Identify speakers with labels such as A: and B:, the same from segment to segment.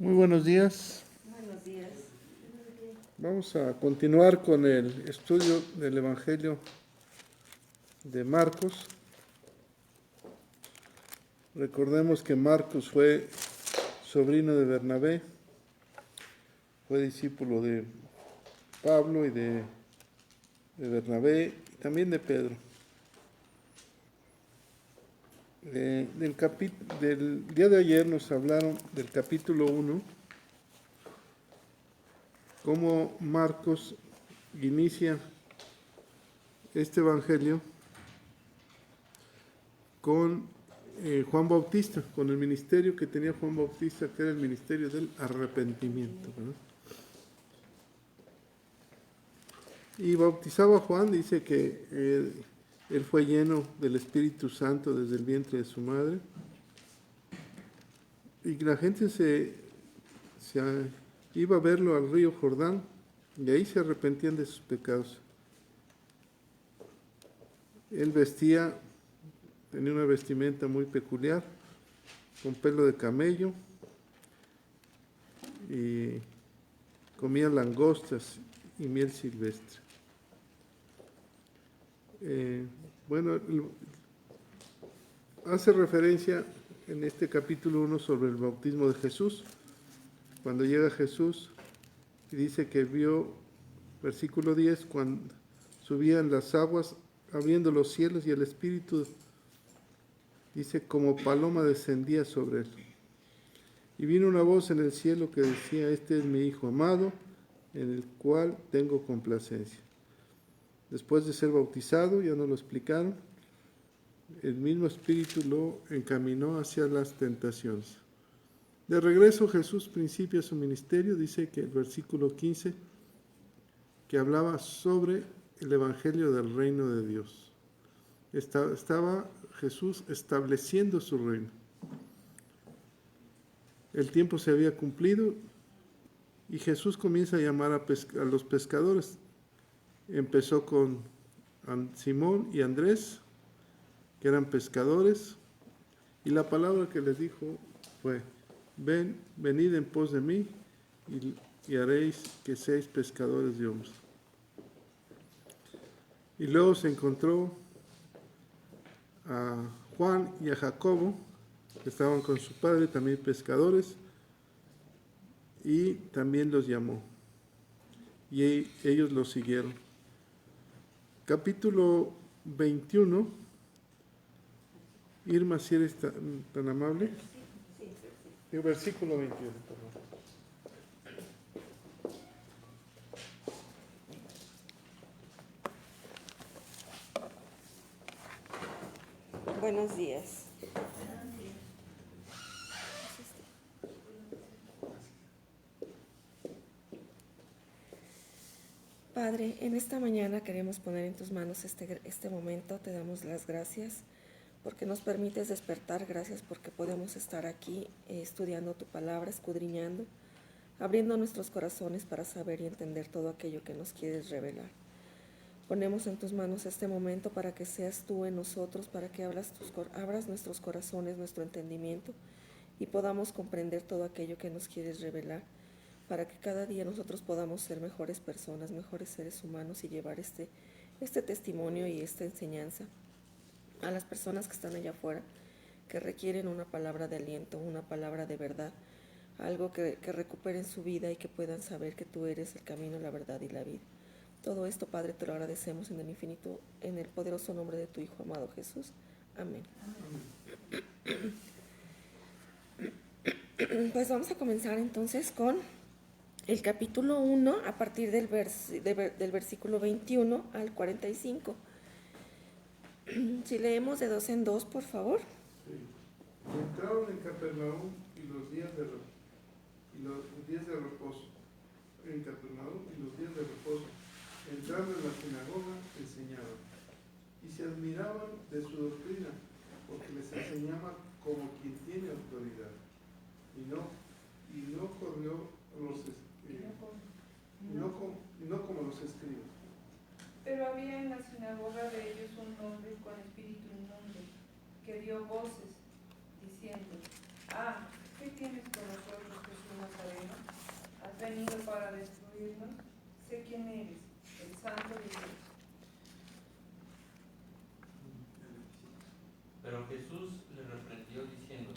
A: Muy buenos días.
B: Buenos días.
A: Vamos a continuar con el estudio del Evangelio de Marcos. Recordemos que Marcos fue sobrino de Bernabé, fue discípulo de Pablo y de Bernabé y también de Pedro. Del día de ayer nos hablaron del capítulo 1, cómo Marcos inicia este evangelio con Juan Bautista, con el ministerio que tenía Juan Bautista, que era el ministerio del arrepentimiento, ¿verdad? Y bautizaba a Juan, dice que él fue lleno del Espíritu Santo desde el vientre de su madre, y la gente iba a verlo al río Jordán, y ahí se arrepentían de sus pecados. Él tenía una vestimenta muy peculiar, con pelo de camello, y comía langostas y miel silvestre. Hace referencia en este capítulo 1 sobre el bautismo de Jesús. Cuando llega Jesús, y dice que vio, versículo 10, cuando subían las aguas, abriendo los cielos, y el Espíritu, dice, como paloma descendía sobre él. Y vino una voz en el cielo que decía: este es mi Hijo amado, en el cual tengo complacencia. Después de ser bautizado, ya nos lo explicaron, el mismo Espíritu lo encaminó hacia las tentaciones. De regreso, Jesús principia su ministerio. Dice que el versículo 15, que hablaba sobre el Evangelio del reino de Dios. Estaba Jesús estableciendo su reino. El tiempo se había cumplido y Jesús comienza a llamar a los pescadores. Empezó con Simón y Andrés, que eran pescadores, y la palabra que les dijo fue: venid en pos de mí y haréis que seáis pescadores de hombres. Y luego se encontró a Juan y a Jacobo, que estaban con su padre, también pescadores, y también los llamó, y ellos los siguieron. Capítulo 21, Irma, si eres tan amable. Sí. Versículo 21, perdón.
B: Buenos días. Padre, en esta mañana queremos poner en tus manos este momento. Te damos las gracias porque nos permites despertar. Gracias porque podemos estar aquí estudiando tu palabra, escudriñando, abriendo nuestros corazones para saber y entender todo aquello que nos quieres revelar. Ponemos en tus manos este momento para que seas tú en nosotros, para que abras nuestros corazones, nuestro entendimiento, y podamos comprender todo aquello que nos quieres revelar, para que cada día nosotros podamos ser mejores personas, mejores seres humanos, y llevar este testimonio y esta enseñanza a las personas que están allá afuera, que requieren una palabra de aliento, una palabra de verdad, algo que recuperen su vida y que puedan saber que tú eres el camino, la verdad y la vida. Todo esto, Padre, te lo agradecemos en el infinito, en el poderoso nombre de tu Hijo amado Jesús. Amén. Pues vamos a comenzar entonces con el capítulo 1, a partir del versículo 21 al 45. Si leemos de 2 en 2, por favor.
A: Sí. Entraron en Capernaum y los días de reposo. En Capernaum y los días de reposo, entrando en la sinagoga, enseñaban. Y se admiraban de su doctrina, porque les enseñaba como quien tiene autoridad. Y no como los escribas.
C: Pero había en la sinagoga de ellos un hombre con espíritu inmundo, que dio voces, diciendo: ¿qué tienes con nosotros, Jesús Nazareno? ¿Has venido para destruirnos? Sé quién eres, el Santo de Dios.
D: Pero Jesús le reprendió diciendo: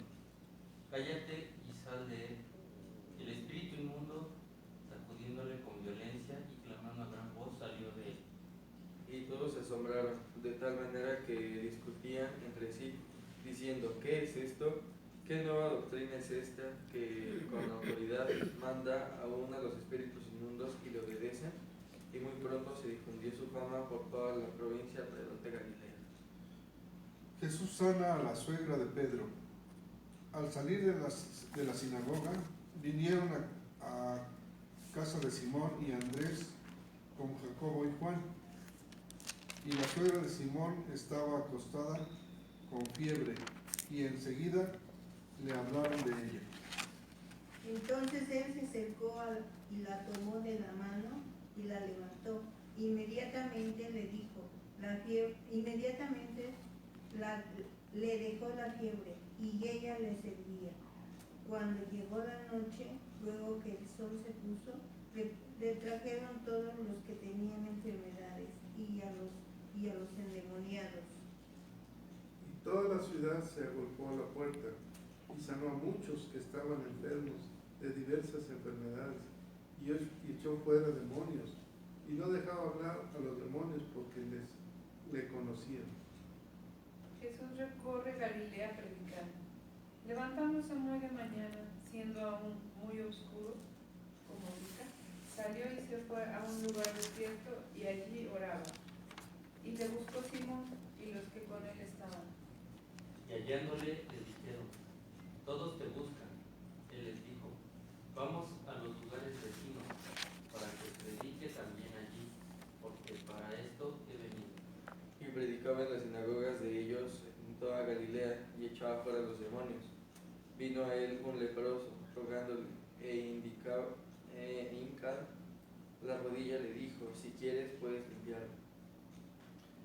D: cállate y sal de él. Y el espíritu inmundo, sacudiéndole con violencia y clamando a gran voz, salió de él.
E: Y todos se asombraron, de tal manera que discutían entre sí, diciendo: ¿qué es esto? ¿Qué nueva doctrina es esta que con autoridad manda aún a los espíritus inmundos y le obedecen? Y muy pronto se difundió su fama por toda la provincia alrededor de Galilea.
A: Jesús sana a la suegra de Pedro. Al salir de la sinagoga, vinieron a casa de Simón y Andrés con Jacobo y Juan. Y la suegra de Simón estaba acostada con fiebre, y enseguida le hablaron de ella.
F: Entonces él se acercó y la tomó de la mano y la levantó. Inmediatamente le dejó la fiebre, y ella le servía. Cuando llegó la noche, luego que el sol se puso, le trajeron todos los que tenían enfermedades y a los endemoniados.
A: Y toda la ciudad se agolpó a la puerta y sanó a muchos que estaban enfermos de diversas enfermedades, y echó fuera demonios, y no dejaba hablar a los demonios porque le conocían.
C: Jesús recorre Galilea predicando. Levantándose muy de mañana, siendo aún muy oscuro, como ahorita, salió y se fue a un lugar desierto y allí oraba. Y le buscó Simón y los que con él estaban.
D: Y hallándole le dijeron: todos te buscan. Él les dijo: vamos a los lugares vecinos, para que predique también allí, porque para esto he venido.
E: Y predicaba en las sinagogas de ellos en toda Galilea y echaba fuera los demonios. Vino a él un leproso, rogándole, hincado la rodilla le dijo: si quieres puedes limpiarme.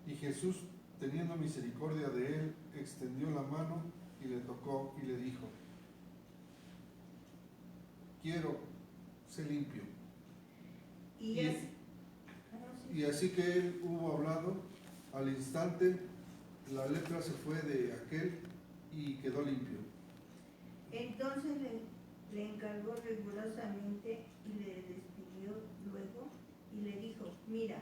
A: Y Jesús, teniendo misericordia de él, extendió la mano y le tocó y le dijo: quiero, sé limpio. Y así que él hubo hablado, al instante la lepra se fue de aquel y quedó limpio.
F: Entonces le encargó rigurosamente y le despidió luego y le dijo: mira,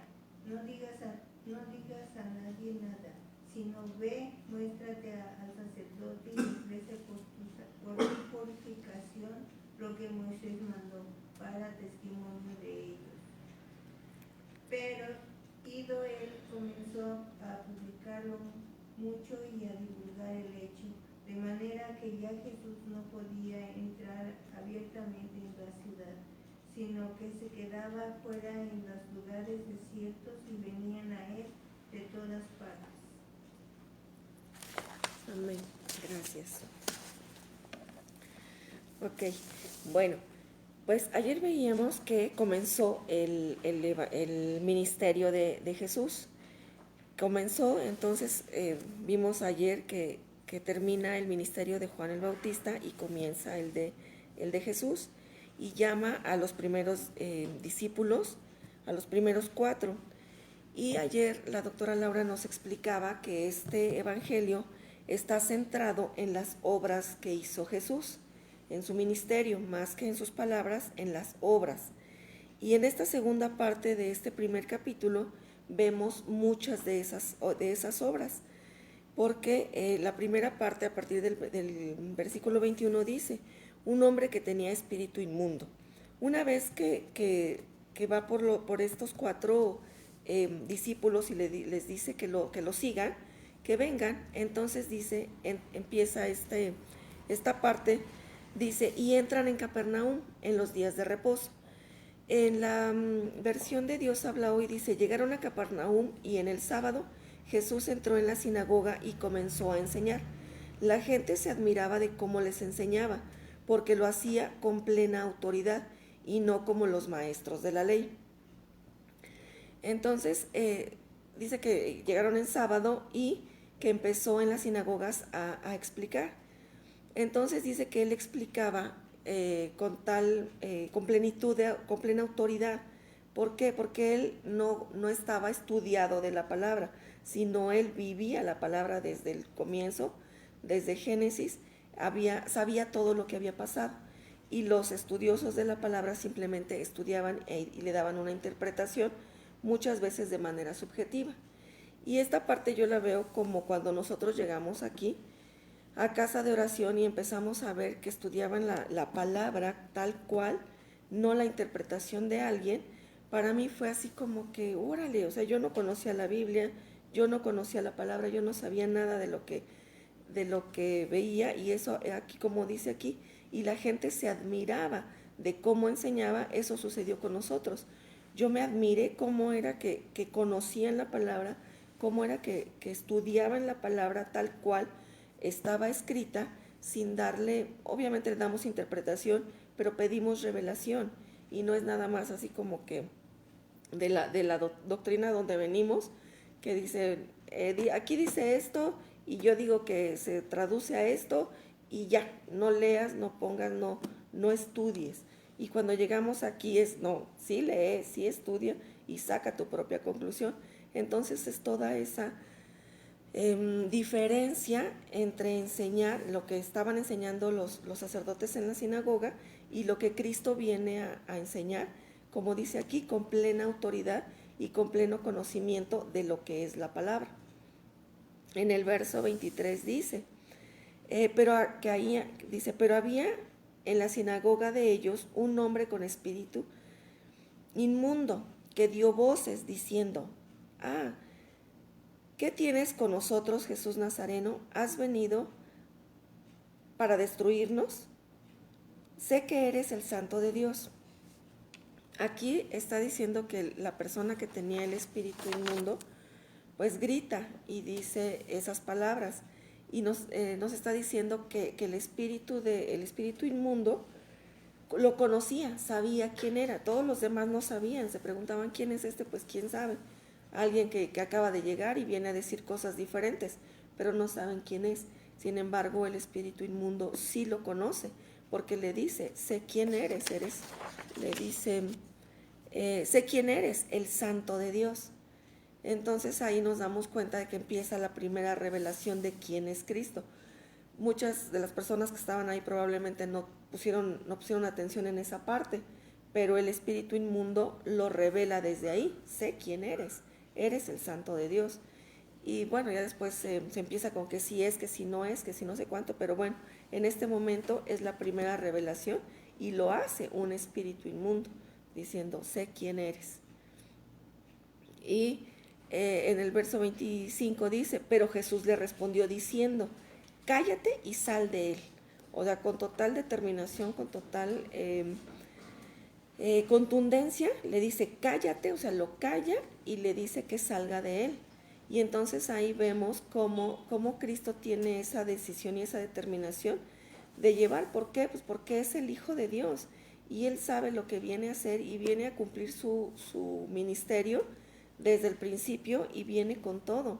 F: no digas a nadie nada, sino ve, muéstrate al sacerdote y ofrece por tu purificación lo que Moisés mandó para testimonio de ellos. Pero ido él comenzó a publicarlo mucho y a divulgar el hecho, de manera que ya Jesús no podía entrar abiertamente en la ciudad, sino que se quedaba fuera en los lugares desiertos y venían a él de todas partes.
B: Amén. Gracias. Ok, bueno, pues ayer veíamos que comenzó el ministerio de Jesús. Comenzó, entonces vimos ayer que termina el ministerio de Juan el Bautista y comienza el de Jesús, y llama a los primeros discípulos, a los primeros 4. Y ayer la doctora Laura nos explicaba que este evangelio está centrado en las obras que hizo Jesús, en su ministerio, más que en sus palabras, en las obras. Y en esta segunda parte de este primer capítulo vemos muchas de esas obras, porque la primera parte, a partir del versículo 21, dice: un hombre que tenía espíritu inmundo. Una vez que va por estos 4 discípulos y les dice que lo sigan, que vengan, entonces dice, empieza esta parte, dice: y entran en Capernaum en los días de reposo. En la versión de Dios habla hoy, dice: llegaron a Capernaum y en el sábado Jesús entró en la sinagoga y comenzó a enseñar. La gente se admiraba de cómo les enseñaba, porque lo hacía con plena autoridad y no como los maestros de la ley. Entonces, dice que llegaron en sábado y que empezó en las sinagogas a explicar. Entonces dice que él explicaba con plenitud, con plena autoridad. ¿Por qué? Porque él no estaba estudiado de la palabra, sino él vivía la palabra desde el comienzo, desde Génesis, sabía todo lo que había pasado. Y los estudiosos de la palabra simplemente estudiaban y le daban una interpretación, muchas veces de manera subjetiva. Y esta parte yo la veo como cuando nosotros llegamos aquí a casa de oración y empezamos a ver que estudiaban la palabra tal cual, no la interpretación de alguien. Para mí fue así como que, órale, o sea, yo no conocía la Biblia, yo no conocía la palabra, yo no sabía nada de lo que veía, y eso aquí, como dice aquí, y la gente se admiraba de cómo enseñaba. Eso sucedió con nosotros. Yo me admiré cómo era que conocían la palabra, cómo era que estudiaban la palabra tal cual estaba escrita, sin darle, obviamente le damos interpretación, pero pedimos revelación, y no es nada más así como que de la doctrina donde venimos, que dice, aquí dice esto, y yo digo que se traduce a esto, y ya, no leas, no pongas, no estudies. Y cuando llegamos aquí no, sí lee, sí estudia, y saca tu propia conclusión. Entonces es toda esa diferencia entre enseñar lo que estaban enseñando los sacerdotes en la sinagoga y lo que Cristo viene a enseñar, como dice aquí, con plena autoridad y con pleno conocimiento de lo que es la palabra. En el verso 23 dice, pero había en la sinagoga de ellos un hombre con espíritu inmundo que dio voces diciendo, ¿qué tienes con nosotros, Jesús Nazareno? ¿Has venido para destruirnos? Sé que eres el Santo de Dios. Aquí está diciendo que la persona que tenía el espíritu inmundo, pues grita y dice esas palabras. Y nos está diciendo que el espíritu inmundo lo conocía, sabía quién era. Todos los demás no sabían, se preguntaban quién es este, pues quién sabe. Alguien que acaba de llegar y viene a decir cosas diferentes, pero no saben quién es. Sin embargo, el espíritu inmundo sí lo conoce, porque le dice, sé quién eres, le dice, sé quién eres, el Santo de Dios. Entonces ahí nos damos cuenta de que empieza la primera revelación de quién es Cristo. Muchas de las personas que estaban ahí probablemente no pusieron atención en esa parte, pero el espíritu inmundo lo revela desde ahí, sé quién eres el Santo de Dios. Y bueno, ya después se empieza con que sí es, que sí no es, que sí no sé cuánto, pero bueno, en este momento es la primera revelación y lo hace un espíritu inmundo, diciendo, sé quién eres. Y en el verso 25 dice, pero Jesús le respondió diciendo, cállate y sal de él. O sea, con total determinación, con total contundencia, le dice cállate, o sea, lo calla y le dice que salga de él. Y entonces ahí vemos cómo Cristo tiene esa decisión y esa determinación de llevar. ¿Por qué? Pues porque es el Hijo de Dios y Él sabe lo que viene a hacer y viene a cumplir su ministerio desde el principio y viene con todo.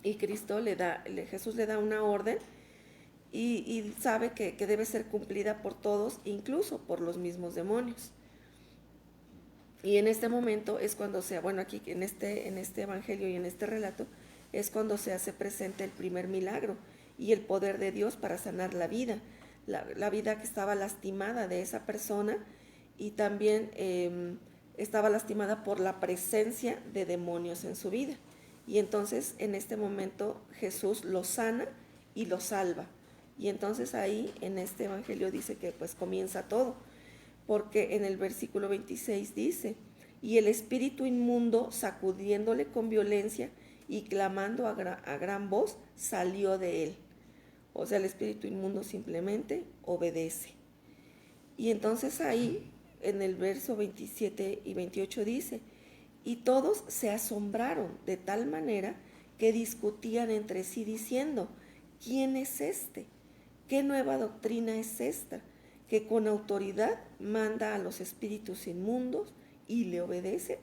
B: Y Jesús le da una orden y sabe que debe ser cumplida por todos, incluso por los mismos demonios. Y en este momento es cuando aquí en este evangelio y en este relato, es cuando se hace presente el primer milagro y el poder de Dios para sanar la vida, la vida que estaba lastimada de esa persona, y también estaba lastimada por la presencia de demonios en su vida. Y entonces en este momento Jesús lo sana y lo salva. Y entonces ahí en este evangelio dice que pues comienza todo, porque en el versículo 26 dice, y el espíritu inmundo, sacudiéndole con violencia y clamando a gran voz, salió de él. O sea, el espíritu inmundo simplemente obedece. Y entonces ahí en el verso 27 y 28 dice, y todos se asombraron de tal manera que discutían entre sí diciendo, ¿quién es este? ¿Qué nueva doctrina es esta? Que con autoridad manda a los espíritus inmundos y le obedecen.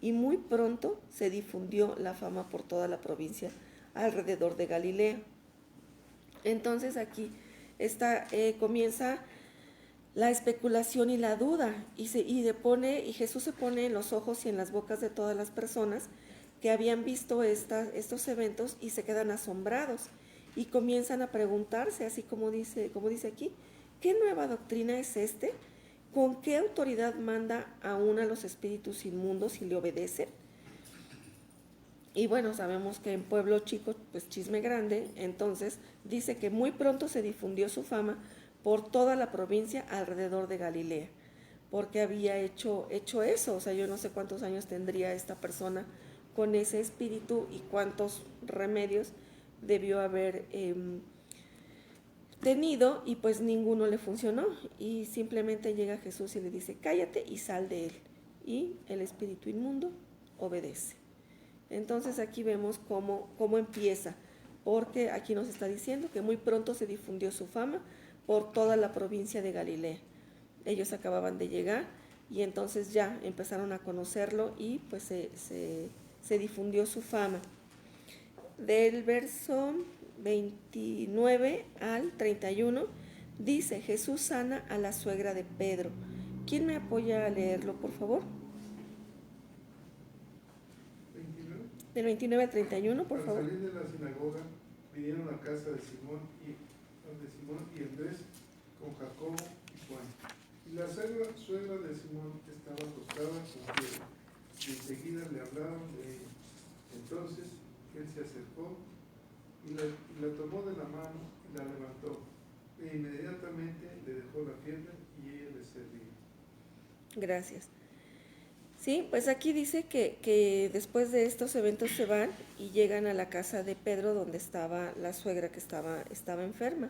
B: Y muy pronto se difundió la fama por toda la provincia alrededor de Galilea. Entonces aquí comienza la especulación y la duda, y Jesús se pone en los ojos y en las bocas de todas las personas que habían visto estos eventos y se quedan asombrados y comienzan a preguntarse, así como dice aquí, ¿qué nueva doctrina es este? ¿Con qué autoridad manda aún a los espíritus inmundos y le obedece? Y bueno, sabemos que en pueblo chico, pues chisme grande, entonces dice que muy pronto se difundió su fama por toda la provincia alrededor de Galilea, porque había hecho eso. O sea, yo no sé cuántos años tendría esta persona con ese espíritu y cuántos remedios debió haber tenido, y pues ninguno le funcionó, y simplemente llega Jesús y le dice, cállate y sal de él, y el espíritu inmundo obedece. Entonces aquí vemos cómo empieza, porque aquí nos está diciendo que muy pronto se difundió su fama por toda la provincia de Galilea. Ellos acababan de llegar y entonces ya empezaron a conocerlo y pues se difundió su fama. Del verso 29 al 31 dice, Jesús sana a la suegra de Pedro. ¿Quién me apoya a leerlo, por favor? Del 29 al 31, por favor.
A: Al salir de la sinagoga, vinieron a casa de Simón y Andrés con Jacobo y Juan. Y la suegra de Simón estaba acostada con fiebre, y enseguida le hablaron de ella. Entonces él se acercó y la tomó de la mano y la levantó. E inmediatamente le dejó la fiebre y ella le servía.
B: Gracias. Sí, pues aquí dice que después de estos eventos se van y llegan a la casa de Pedro, donde estaba la suegra que estaba enferma.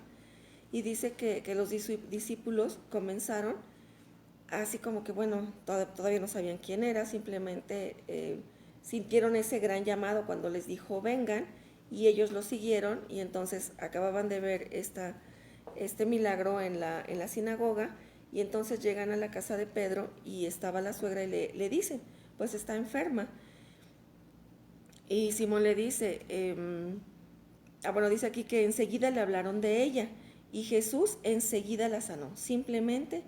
B: Y dice que los discípulos comenzaron así como que, bueno, todavía no sabían quién era, simplemente sintieron ese gran llamado cuando les dijo vengan, y ellos lo siguieron, y entonces acababan de ver este milagro en la sinagoga. Y entonces llegan a la casa de Pedro y estaba la suegra y le dicen, pues está enferma. Y Simón le dice, dice aquí que enseguida le hablaron de ella y Jesús enseguida la sanó. Simplemente,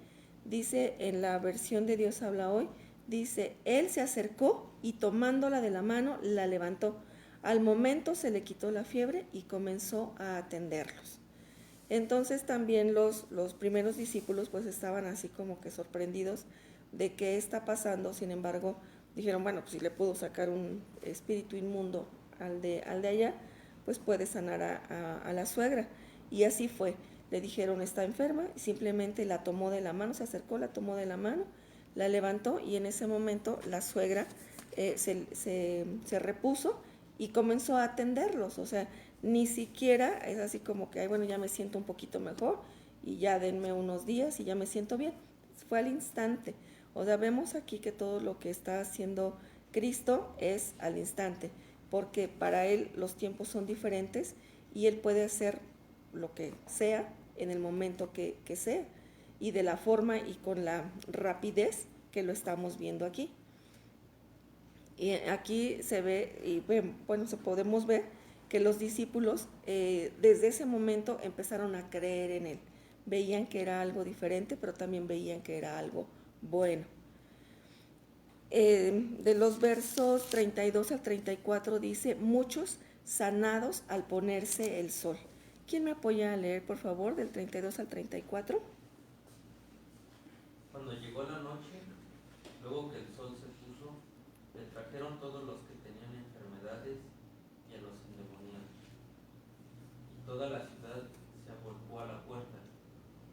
B: dice en la versión de Dios habla hoy, dice, él se acercó y tomándola de la mano la levantó. Al momento se le quitó la fiebre y comenzó a atenderlos. Entonces también los primeros discípulos pues estaban así como que sorprendidos de qué está pasando. Sin embargo, dijeron, bueno, pues si le pudo sacar un espíritu inmundo al de allá, pues puede sanar a la suegra. Y así fue. Le dijeron, está enferma, y simplemente la tomó de la mano, se acercó, la tomó de la mano, la levantó, y en ese momento la suegra se repuso y comenzó a atenderlos. O sea, ni siquiera es así como que, ay, bueno, ya me siento un poquito mejor y ya denme unos días y ya me siento bien. Fue al instante. O sea, vemos aquí que todo lo que está haciendo Cristo es al instante, porque para Él los tiempos son diferentes y Él puede hacer lo que sea en el momento que sea, y de la forma y con la rapidez que lo estamos viendo aquí. Y aquí se ve, y bueno, podemos ver que los discípulos desde ese momento empezaron a creer en Él. Veían que era algo diferente, pero también veían que era algo bueno. De los versos 32 al 34 dice, muchos sanados al ponerse el sol. ¿Quién me apoya a leer, por favor, del 32 al 34?
D: Cuando llegó la noche, luego que el sol se puso, le trajeron todos los que tenían enfermedades y a los endemoniados. Y toda la ciudad se avolcó a la puerta,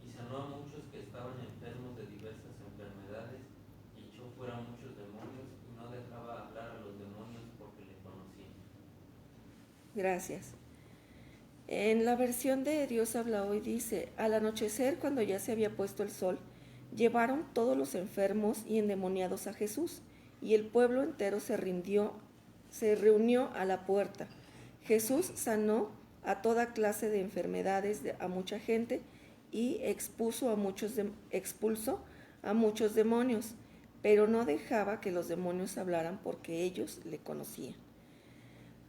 D: y sanó a muchos que estaban enfermos de diversas enfermedades, y echó fuera a muchos demonios, y no dejaba hablar a los demonios porque le conocían.
B: Gracias. En la versión de Dios habla hoy dice, al anochecer, cuando ya se había puesto el sol, llevaron todos los enfermos y endemoniados a Jesús, y el pueblo entero se reunió a la puerta. Jesús sanó a toda clase de enfermedades a mucha gente y expulsó a muchos demonios, pero no dejaba que los demonios hablaran porque ellos le conocían.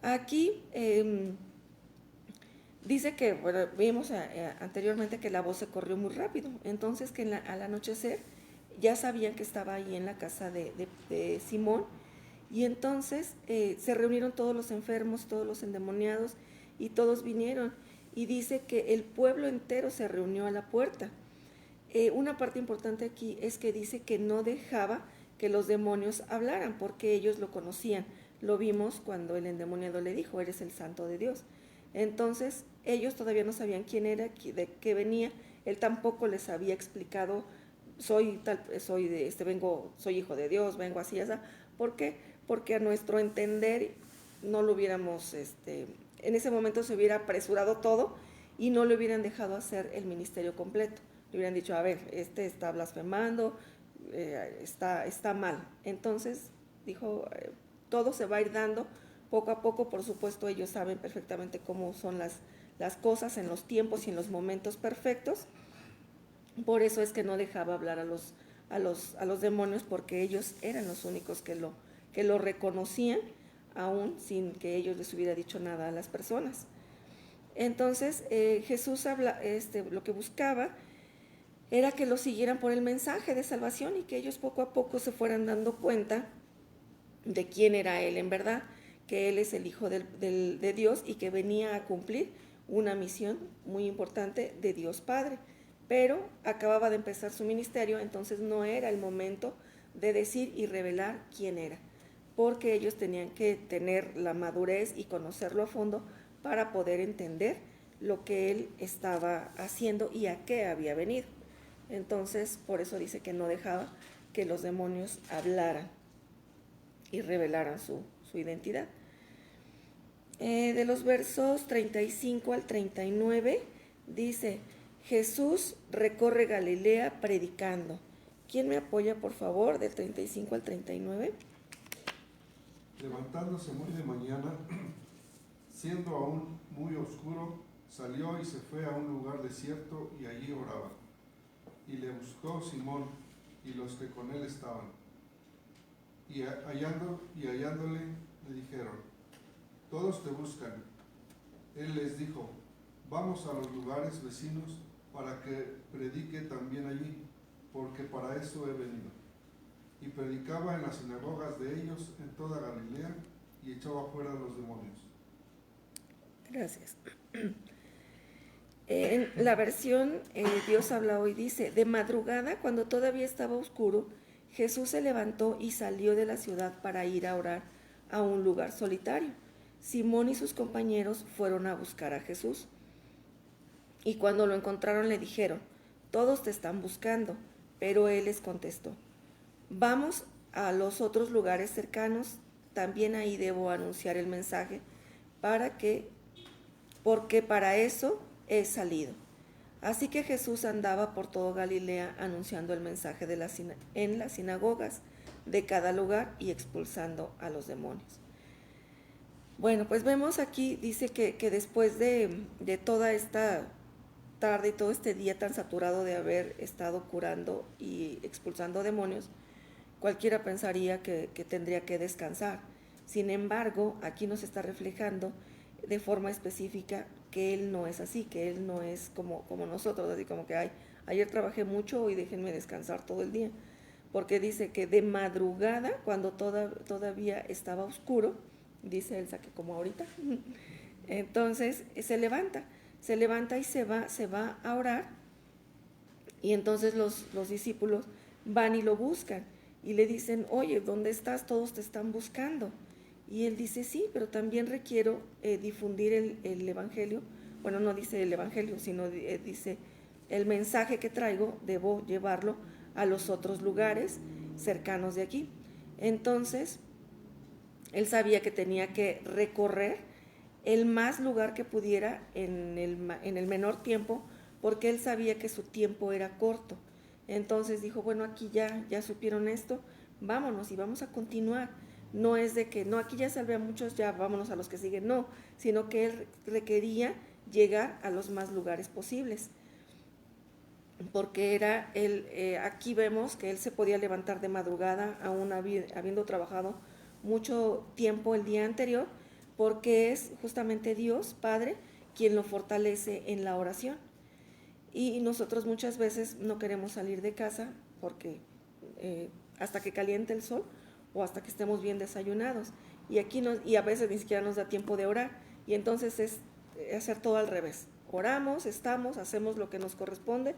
B: Aquí Dice que, bueno, vimos anteriormente que la voz se corrió muy rápido, entonces que al anochecer ya sabían que estaba ahí en la casa de Simón, y entonces se reunieron todos los enfermos, todos los endemoniados, y todos vinieron, y dice que el pueblo entero se reunió a la puerta. Una parte importante aquí es que dice que no dejaba que los demonios hablaran, porque ellos lo conocían. Lo vimos cuando el endemoniado le dijo, eres el santo de Dios. Entonces ellos todavía no sabían quién era, de qué venía. Él tampoco les había explicado, soy hijo de Dios, vengo así, así. ¿Por qué? Porque a nuestro entender no lo hubiéramos, en ese momento se hubiera apresurado todo y no le hubieran dejado hacer el ministerio completo. Le hubieran dicho, a ver, está blasfemando, está mal. Entonces dijo, todo se va a ir dando poco a poco. Por supuesto, ellos saben perfectamente cómo son las cosas en los tiempos y en los momentos perfectos. Por eso es que no dejaba hablar a los demonios, porque ellos eran los únicos que lo reconocían, aún sin que ellos les hubiera dicho nada a las personas. Entonces Jesús lo que buscaba era que lo siguieran por el mensaje de salvación y que ellos poco a poco se fueran dando cuenta de quién era Él en verdad, que Él es el Hijo de Dios y que venía a cumplir una misión muy importante de Dios Padre. Pero acababa de empezar su ministerio, entonces no era el momento de decir y revelar quién era, porque ellos tenían que tener la madurez y conocerlo a fondo para poder entender lo que Él estaba haciendo y a qué había venido. Entonces, por eso dice que no dejaba que los demonios hablaran y revelaran su identidad. De los versos 35 al 39 dice, Jesús recorre Galilea predicando. ¿Quién me apoya, por favor, del 35 al 39?
A: Levantándose muy de mañana, siendo aún muy oscuro, salió y se fue a un lugar desierto y allí oraba. Y le buscó Simón y los que con él estaban. Y hallándole le dijeron, todos te buscan. Él les dijo, vamos a los lugares vecinos para que predique también allí, porque para eso he venido. Y predicaba en las sinagogas de ellos en toda Galilea y echaba fuera a los demonios.
B: Gracias. En la versión Dios habla hoy dice, de madrugada, cuando todavía estaba oscuro, Jesús se levantó y salió de la ciudad para ir a orar a un lugar solitario. Simón y sus compañeros fueron a buscar a Jesús. Y cuando lo encontraron le dijeron, todos te están buscando. Pero él les contestó, vamos a los otros lugares cercanos, también ahí debo anunciar el mensaje, porque para eso he salido. Así que Jesús andaba por todo Galilea anunciando el mensaje en las sinagogas de cada lugar y expulsando a los demonios. Bueno, pues vemos aquí, dice que después de toda esta tarde y todo este día tan saturado de haber estado curando y expulsando demonios, cualquiera pensaría que tendría que descansar. Sin embargo, aquí nos está reflejando de forma específica que Él no es así, que Él no es como nosotros, así como que ayer trabajé mucho, hoy déjenme descansar todo el día. Porque dice que de madrugada, cuando todavía estaba oscuro, dice Elsa que como ahorita, entonces se levanta y se va a orar, y entonces los discípulos van y lo buscan y le dicen, oye, ¿dónde estás? Todos te están buscando. Y él dice, sí, pero también requiero difundir el evangelio. Bueno, no dice el evangelio, sino dice el mensaje que traigo, debo llevarlo a los otros lugares cercanos de aquí. Entonces, él sabía que tenía que recorrer el más lugar que pudiera en el menor tiempo, porque él sabía que su tiempo era corto. Entonces dijo, bueno, aquí ya supieron esto, vámonos y vamos a continuar. No es de que, no, aquí ya salvé a muchos, ya vámonos a los que siguen, no, sino que él requería llegar a los más lugares posibles. Porque aquí vemos que él se podía levantar de madrugada, aún habiendo trabajado mucho tiempo el día anterior, porque es justamente Dios Padre quien lo fortalece en la oración. Y nosotros muchas veces no queremos salir de casa porque hasta que caliente el sol o hasta que estemos bien desayunados. Y a veces ni siquiera nos da tiempo de orar. Y entonces es hacer todo al revés. Oramos, hacemos lo que nos corresponde,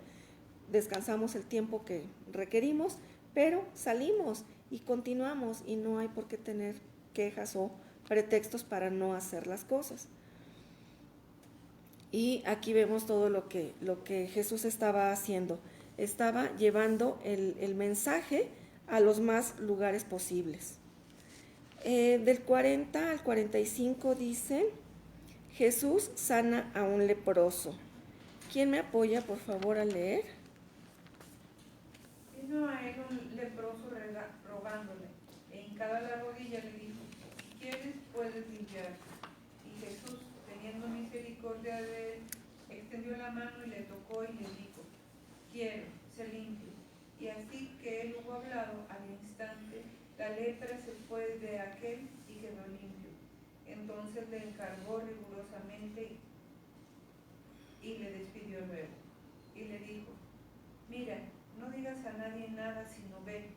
B: descansamos el tiempo que requerimos, pero salimos y continuamos y no hay por qué tener quejas o pretextos para no hacer las cosas. Y aquí vemos todo lo que Jesús estaba haciendo. Estaba llevando el mensaje a los más lugares posibles. Del 40 al 45 dice, Jesús sana a un leproso. ¿Quién me apoya, por favor, a leer?
C: Vino a él un leproso rogándole, e hincada la rodilla le dijo, si quieres puedes limpiarte. Y Jesús, teniendo misericordia de él, extendió la mano y le tocó y le dijo, quiero, sé limpio. Y así que él hubo hablado, al instante, la lepra se fue de aquel y quedó limpio. Entonces le encargó rigurosamente y le despidió luego. Y le dijo, mira, no digas a nadie nada, sino ve,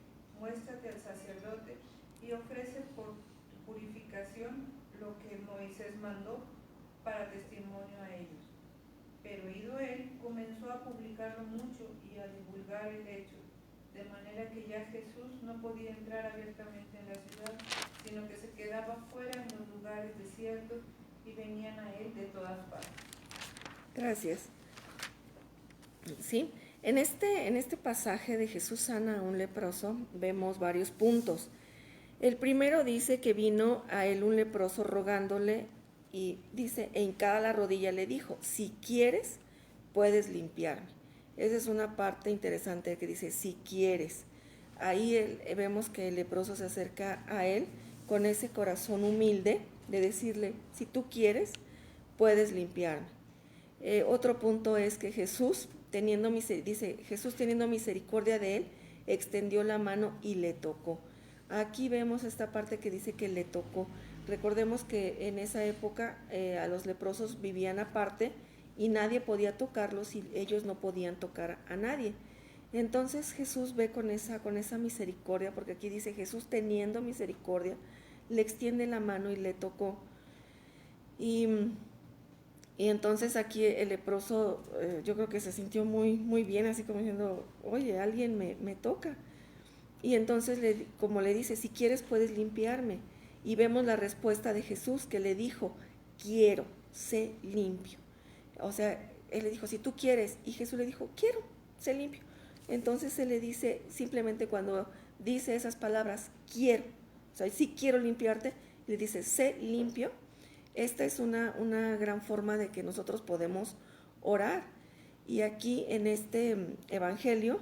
C: muéstrate al sacerdote y ofrece por tu purificación lo que Moisés mandó para testimonio a ellos. Pero ido él, comenzó a publicarlo mucho y a divulgar el hecho, de manera que ya Jesús no podía entrar abiertamente en la ciudad, sino que se quedaba fuera en los lugares desiertos y venían a él de todas partes.
B: Gracias. Sí, en este pasaje de Jesús sana a un leproso vemos varios puntos. El primero dice que vino a él un leproso rogándole y dice, en cada la rodilla le dijo, si quieres, puedes limpiarme. Esa es una parte interesante que dice, si quieres. Ahí vemos que el leproso se acerca a él con ese corazón humilde de decirle, si tú quieres, puedes limpiarme. Otro punto es que Jesús teniendo misericordia de él, extendió la mano y le tocó. Aquí vemos esta parte que dice que le tocó. Recordemos que en esa época a los leprosos vivían aparte y nadie podía tocarlos y ellos no podían tocar a nadie. Entonces Jesús ve con esa misericordia, porque aquí dice Jesús teniendo misericordia, le extiende la mano y le tocó. Y entonces aquí el leproso yo creo que se sintió muy, muy bien, así como diciendo, oye, alguien me toca. Y entonces, como le dice, si quieres puedes limpiarme. Y vemos la respuesta de Jesús que le dijo, quiero, sé limpio. O sea, él le dijo, si tú quieres. Y Jesús le dijo, quiero, sé limpio. Entonces se le dice, simplemente cuando dice esas palabras, quiero, o sea, sí quiero limpiarte, le dice, sé limpio. Esta es una gran forma de que nosotros podemos orar. Y aquí en este evangelio,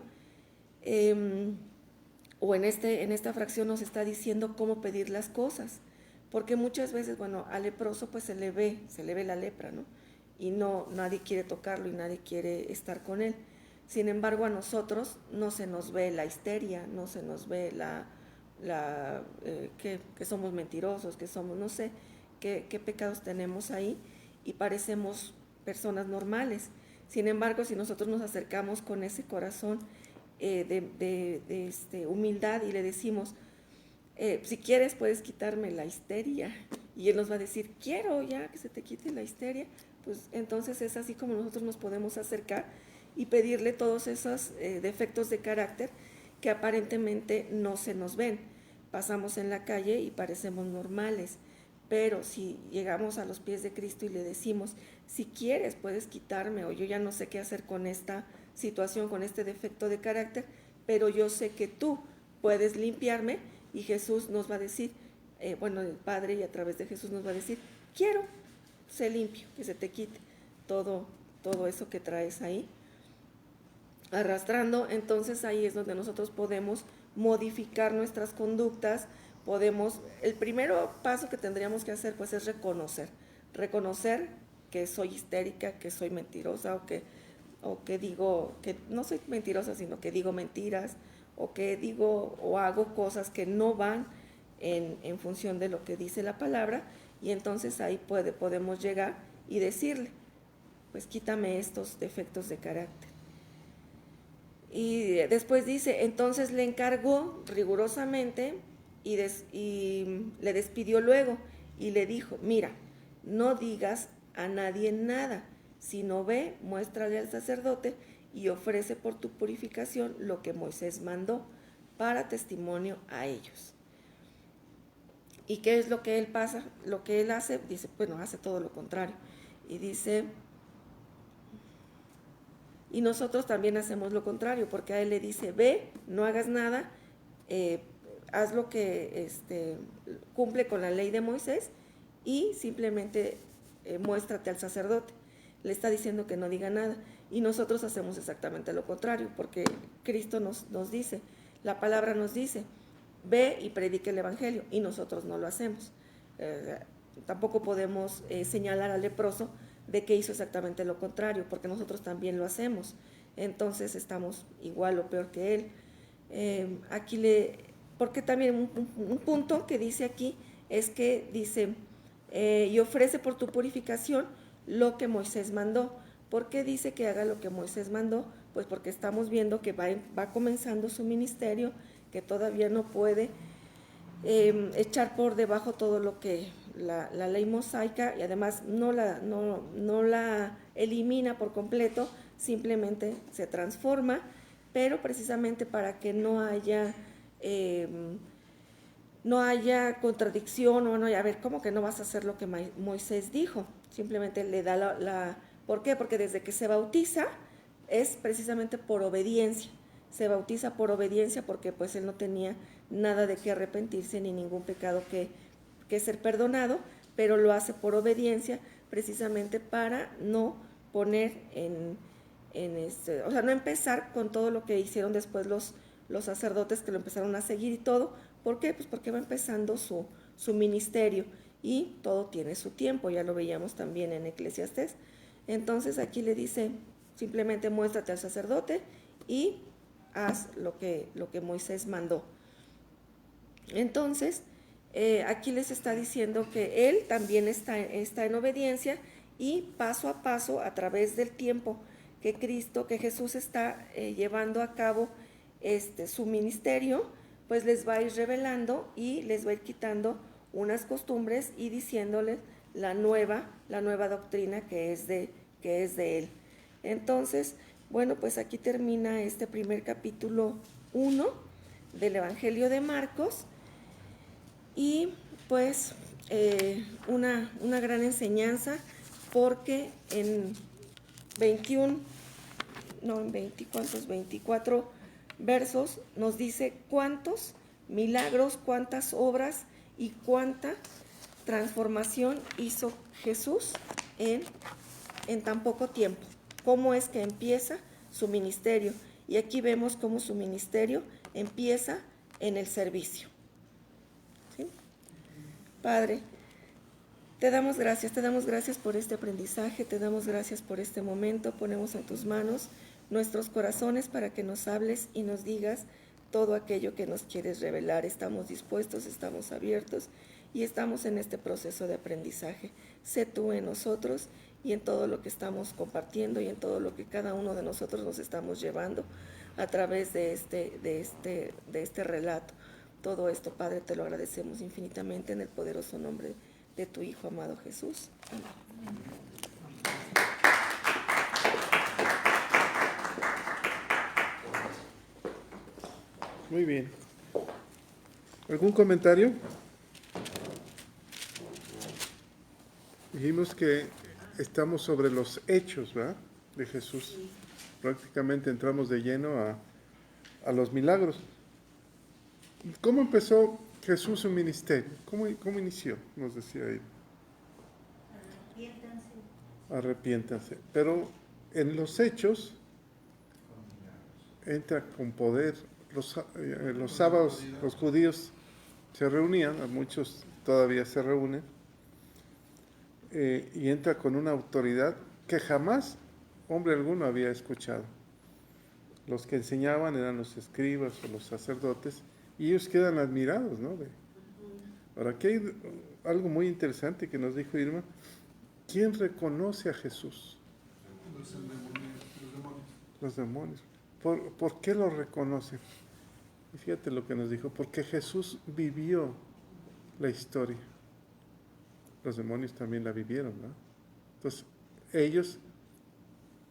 B: o en esta fracción nos está diciendo cómo pedir las cosas. Porque muchas veces, bueno, al leproso pues se le ve la lepra, ¿no? Y nadie quiere tocarlo y nadie quiere estar con él. Sin embargo, a nosotros no se nos ve la histeria, no se nos ve que somos mentirosos, que somos, no sé, qué pecados tenemos ahí y parecemos personas normales. Sin embargo, si nosotros nos acercamos con ese corazón de humildad y le decimos, si quieres puedes quitarme la histeria, y Él nos va a decir, quiero ya que se te quite la histeria, pues entonces es así como nosotros nos podemos acercar y pedirle todos esos defectos de carácter que aparentemente no se nos ven. Pasamos en la calle y parecemos normales. Pero si llegamos a los pies de Cristo y le decimos, si quieres puedes quitarme, o yo ya no sé qué hacer con esta situación, con este defecto de carácter, pero yo sé que tú puedes limpiarme, y Jesús nos va a decir, el Padre y a través de Jesús nos va a decir, quiero, sé limpio, que se te quite todo eso que traes ahí arrastrando. Entonces ahí es donde nosotros podemos modificar nuestras conductas. El primer paso que tendríamos que hacer pues es reconocer que soy histérica, que soy mentirosa, o que digo, que no soy mentirosa, sino que digo mentiras, o que digo o hago cosas que no van en función de lo que dice la palabra, y entonces ahí podemos llegar y decirle, pues quítame estos defectos de carácter. Y después dice, entonces le encargó rigurosamente y le despidió luego y le dijo, mira, no digas a nadie nada, sino ve, muéstrale al sacerdote y ofrece por tu purificación lo que Moisés mandó para testimonio a ellos. ¿Y qué es lo que él pasa? Lo que él hace, dice, bueno, hace todo lo contrario. Y dice, y nosotros también hacemos lo contrario, porque a él le dice, ve, no hagas nada, haz lo que cumple con la ley de Moisés y simplemente muéstrate al sacerdote. Le está diciendo que no diga nada. Y nosotros hacemos exactamente lo contrario, porque Cristo nos dice, la palabra nos dice, ve y predique el evangelio, y nosotros no lo hacemos. Tampoco podemos señalar al leproso de que hizo exactamente lo contrario, porque nosotros también lo hacemos. Entonces estamos igual o peor que él. Porque también un punto que dice aquí es que dice, y ofrece por tu purificación lo que Moisés mandó. ¿Por qué dice que haga lo que Moisés mandó? Pues porque estamos viendo que va comenzando su ministerio, que todavía no puede echar por debajo todo lo que la ley mosaica, y además no la elimina por completo, simplemente se transforma, pero precisamente para que no haya contradicción, o no, a ver, ¿cómo que no vas a hacer lo que Moisés dijo? Simplemente le da ¿por qué? Porque desde que se bautiza es precisamente por obediencia. Se bautiza por obediencia porque pues él no tenía nada de qué arrepentirse ni ningún pecado que ser perdonado, pero lo hace por obediencia precisamente para no poner o sea, no empezar con todo lo que hicieron después los sacerdotes que lo empezaron a seguir y todo. ¿Por qué? Pues porque va empezando su ministerio y todo tiene su tiempo, ya lo veíamos también en Eclesiastés. Entonces aquí le dice, simplemente muéstrate al sacerdote y haz lo que Moisés mandó. Entonces, aquí les está diciendo que él también está en obediencia, y paso a paso, a través del tiempo que Jesús está llevando a cabo su ministerio, pues les va a ir revelando y les va a ir quitando unas costumbres y diciéndoles la nueva doctrina que es de él. Entonces, bueno, pues aquí termina este primer capítulo 1 del Evangelio de Marcos, y pues una gran enseñanza, porque en 24 versos nos dice cuántos milagros, cuántas obras y cuánta transformación hizo Jesús en tan poco tiempo. Cómo es que empieza su ministerio. Y aquí vemos cómo su ministerio empieza en el servicio. ¿Sí? Padre, te damos gracias por este aprendizaje, te damos gracias por este momento. Ponemos en tus manos nuestros corazones para que nos hables y nos digas todo aquello que nos quieres revelar. Estamos dispuestos, estamos abiertos y estamos en este proceso de aprendizaje. Sé tú en nosotros y en todo lo que estamos compartiendo y en todo lo que cada uno de nosotros nos estamos llevando a través de este relato. Todo esto, Padre, te lo agradecemos infinitamente en el poderoso nombre de tu Hijo amado Jesús. Amén.
A: Muy bien. ¿Algún comentario? Dijimos que estamos sobre los hechos, ¿verdad?, de Jesús. Prácticamente entramos de lleno a los milagros. ¿Cómo empezó Jesús su ministerio? ¿Cómo inició? Nos decía ahí. Arrepiéntanse. Pero en los hechos entra con poder. Los sábados los judíos se reunían, a muchos todavía se reúnen, y entra con una autoridad que jamás hombre alguno había escuchado. Los que enseñaban eran los escribas o los sacerdotes, y ellos quedan admirados, ¿no? Ahora, aquí hay algo muy interesante que nos dijo Irma. ¿Quién reconoce a Jesús? Los demonios. ¿Por qué lo reconocen? Y fíjate lo que nos dijo, porque Jesús vivió la historia. Los demonios también la vivieron, ¿no? Entonces, ellos,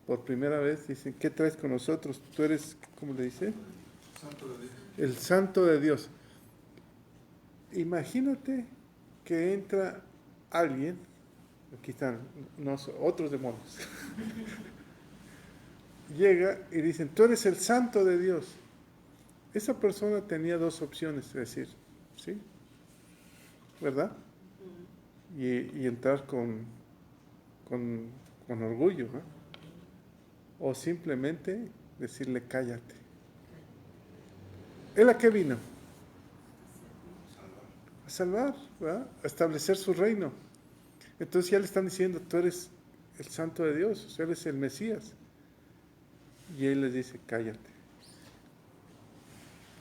A: por primera vez, dicen, ¿qué traes con nosotros? Tú eres, ¿cómo le dice?
G: Santo de Dios.
A: El Santo de Dios. Imagínate que entra alguien, aquí están otros demonios, llega y dicen, tú eres el Santo de Dios. Esa persona tenía dos opciones, es decir, ¿sí? ¿Verdad? Y entrar con orgullo, ¿no? O simplemente decirle, cállate. ¿Él a qué vino? A salvar, ¿verdad? A establecer su reino. Entonces ya le están diciendo, tú eres el Santo de Dios, eres el Mesías. Y él les dice, cállate.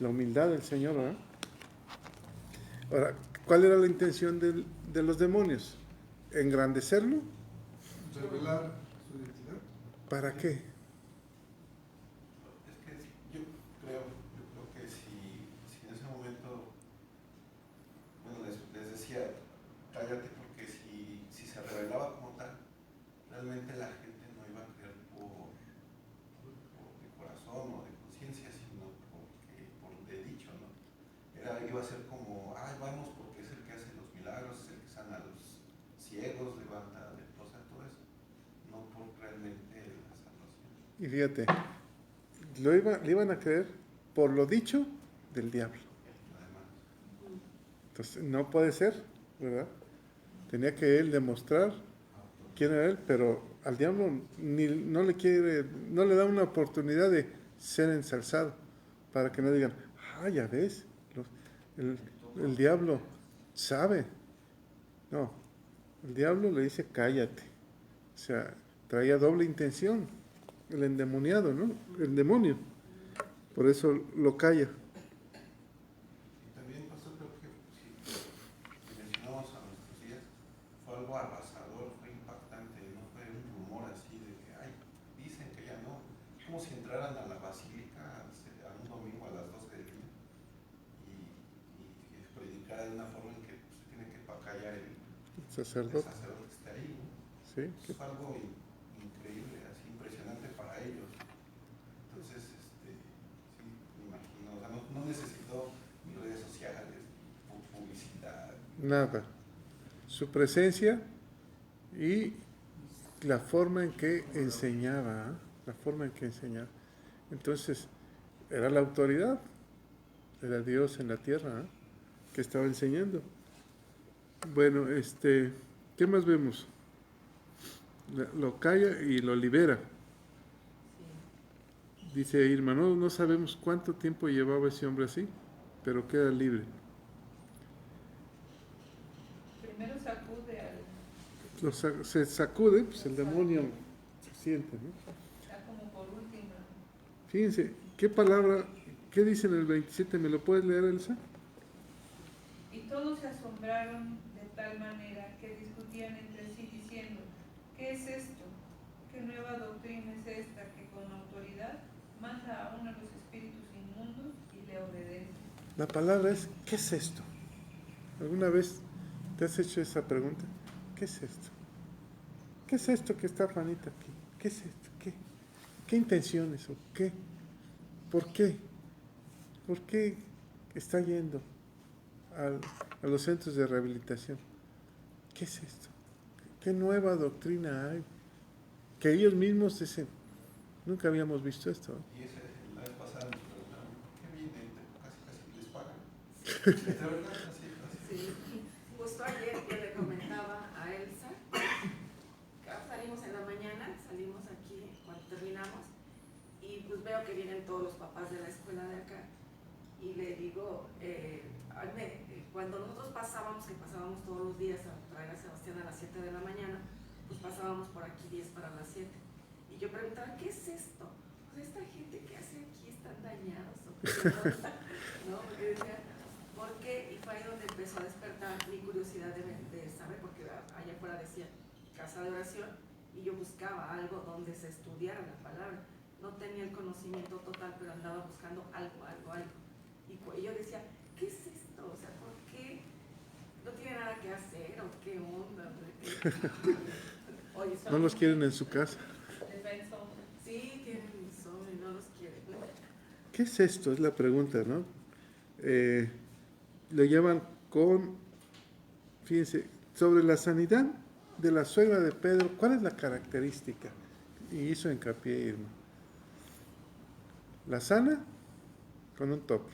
A: La humildad del Señor, ¿verdad? Ahora, ¿cuál era la intención de los demonios? ¿Engrandecerlo?
G: Revelar su identidad.
A: ¿Para qué?
H: Es que yo creo que si en ese momento, bueno, les decía, cállate, porque si se revelaba como tal, realmente la gente no iba a creer de corazón o de conciencia, sino por de dicho, ¿no? Iba a ser como, ay, vamos porque es el que hace los milagros, es el que sana a los ciegos, levanta a leprosa, todo eso, no por realmente la salvación.
A: Y fíjate, le iban a creer por lo dicho del diablo.
H: Además,
A: Entonces, no puede ser, ¿verdad? Tenía que él demostrar quién era él, pero al diablo no le da una oportunidad de ser ensalzado, para que no digan, ya ves, el diablo sabe. No, el diablo le dice, cállate. O sea, traía doble intención, el endemoniado, ¿no? El demonio. Por eso lo calla.
H: y también, pastor, creo que si mencionamos a nuestros días, fue algo arrasador, fue impactante, no fue un rumor así de que, ay, dicen que ya no. Es como si entraran a la basílica a un domingo a las 12 del día y predicar de una forma en que se tiene que callar el
A: Sacerdote.
H: sacerdote que está ahí, ¿no?
A: Sí.
H: Es algo increíble, así impresionante para ellos. Entonces, sí, me imagino, o sea, no necesitó ni redes sociales, publicidad.
A: Nada. Su presencia y la forma en que enseñaba, ¿eh? La forma en que enseñaba. Entonces, era la autoridad, era Dios en la tierra, ¿eh? Que estaba enseñando. Bueno, ¿qué más vemos? Lo calla y lo libera. Dice Irma, no sabemos cuánto tiempo llevaba ese hombre así, pero queda libre.
C: Primero sacude al...
A: Se sacude, pues el demonio se siente, ¿no?
C: Ya como por última.
A: Fíjense, ¿qué dice en el 27? ¿Me lo puedes leer, Elsa?
C: Y todos se asombraron de tal manera que discutían entre sí diciendo, ¿qué es esto? ¿Qué nueva doctrina es esta que con autoridad manda aún a los espíritus inmundos y le obedecen?
A: La palabra es, ¿qué es esto? ¿Alguna vez te has hecho esa pregunta? ¿Qué es esto? ¿Qué es esto que está Juanita aquí? ¿Qué es esto? ¿Qué intenciones o qué? ¿Por qué? ¿Por qué está yendo a los centros de rehabilitación? ¿Qué es esto? ¿Qué nueva doctrina hay? Que ellos mismos dicen, nunca habíamos visto esto.
H: Y la vez pasada nos preguntaron, ¿qué viene? Casi les pagan. De verdad, así.
I: Sí, justo ayer que le comentaba a Elsa, salimos en la mañana, salimos aquí cuando terminamos, y pues veo que vienen todos los papás de la escuela de acá, y le digo, cuando nosotros pasábamos todos los días a traer a Sebastián a las 7 de la mañana, pues pasábamos por aquí 10 para las 7. Y yo preguntaba, ¿qué es esto? Pues esta gente que hace aquí están dañados, ¿o qué? ¿No? Porque decía, ¿por qué? Y fue ahí donde empezó a despertar mi curiosidad de saber, porque allá afuera decía casa de oración, y yo busqué buscaba algo donde se estudiara la palabra. No tenía el conocimiento total, pero andaba buscando algo. Y yo decía, ¿qué es esto? O sea, ¿por qué? ¿No tiene nada que hacer o qué onda? Oye,
A: No los quieren en su casa.
I: Sí, tienen insomnio y no los quieren.
A: ¿Qué es esto? Es la pregunta, ¿no? Lo llaman con, fíjense, sobre la sanidad de la suegra de Pedro, ¿cuál es la característica? Y hizo hincapié Irma. La sana con un toque,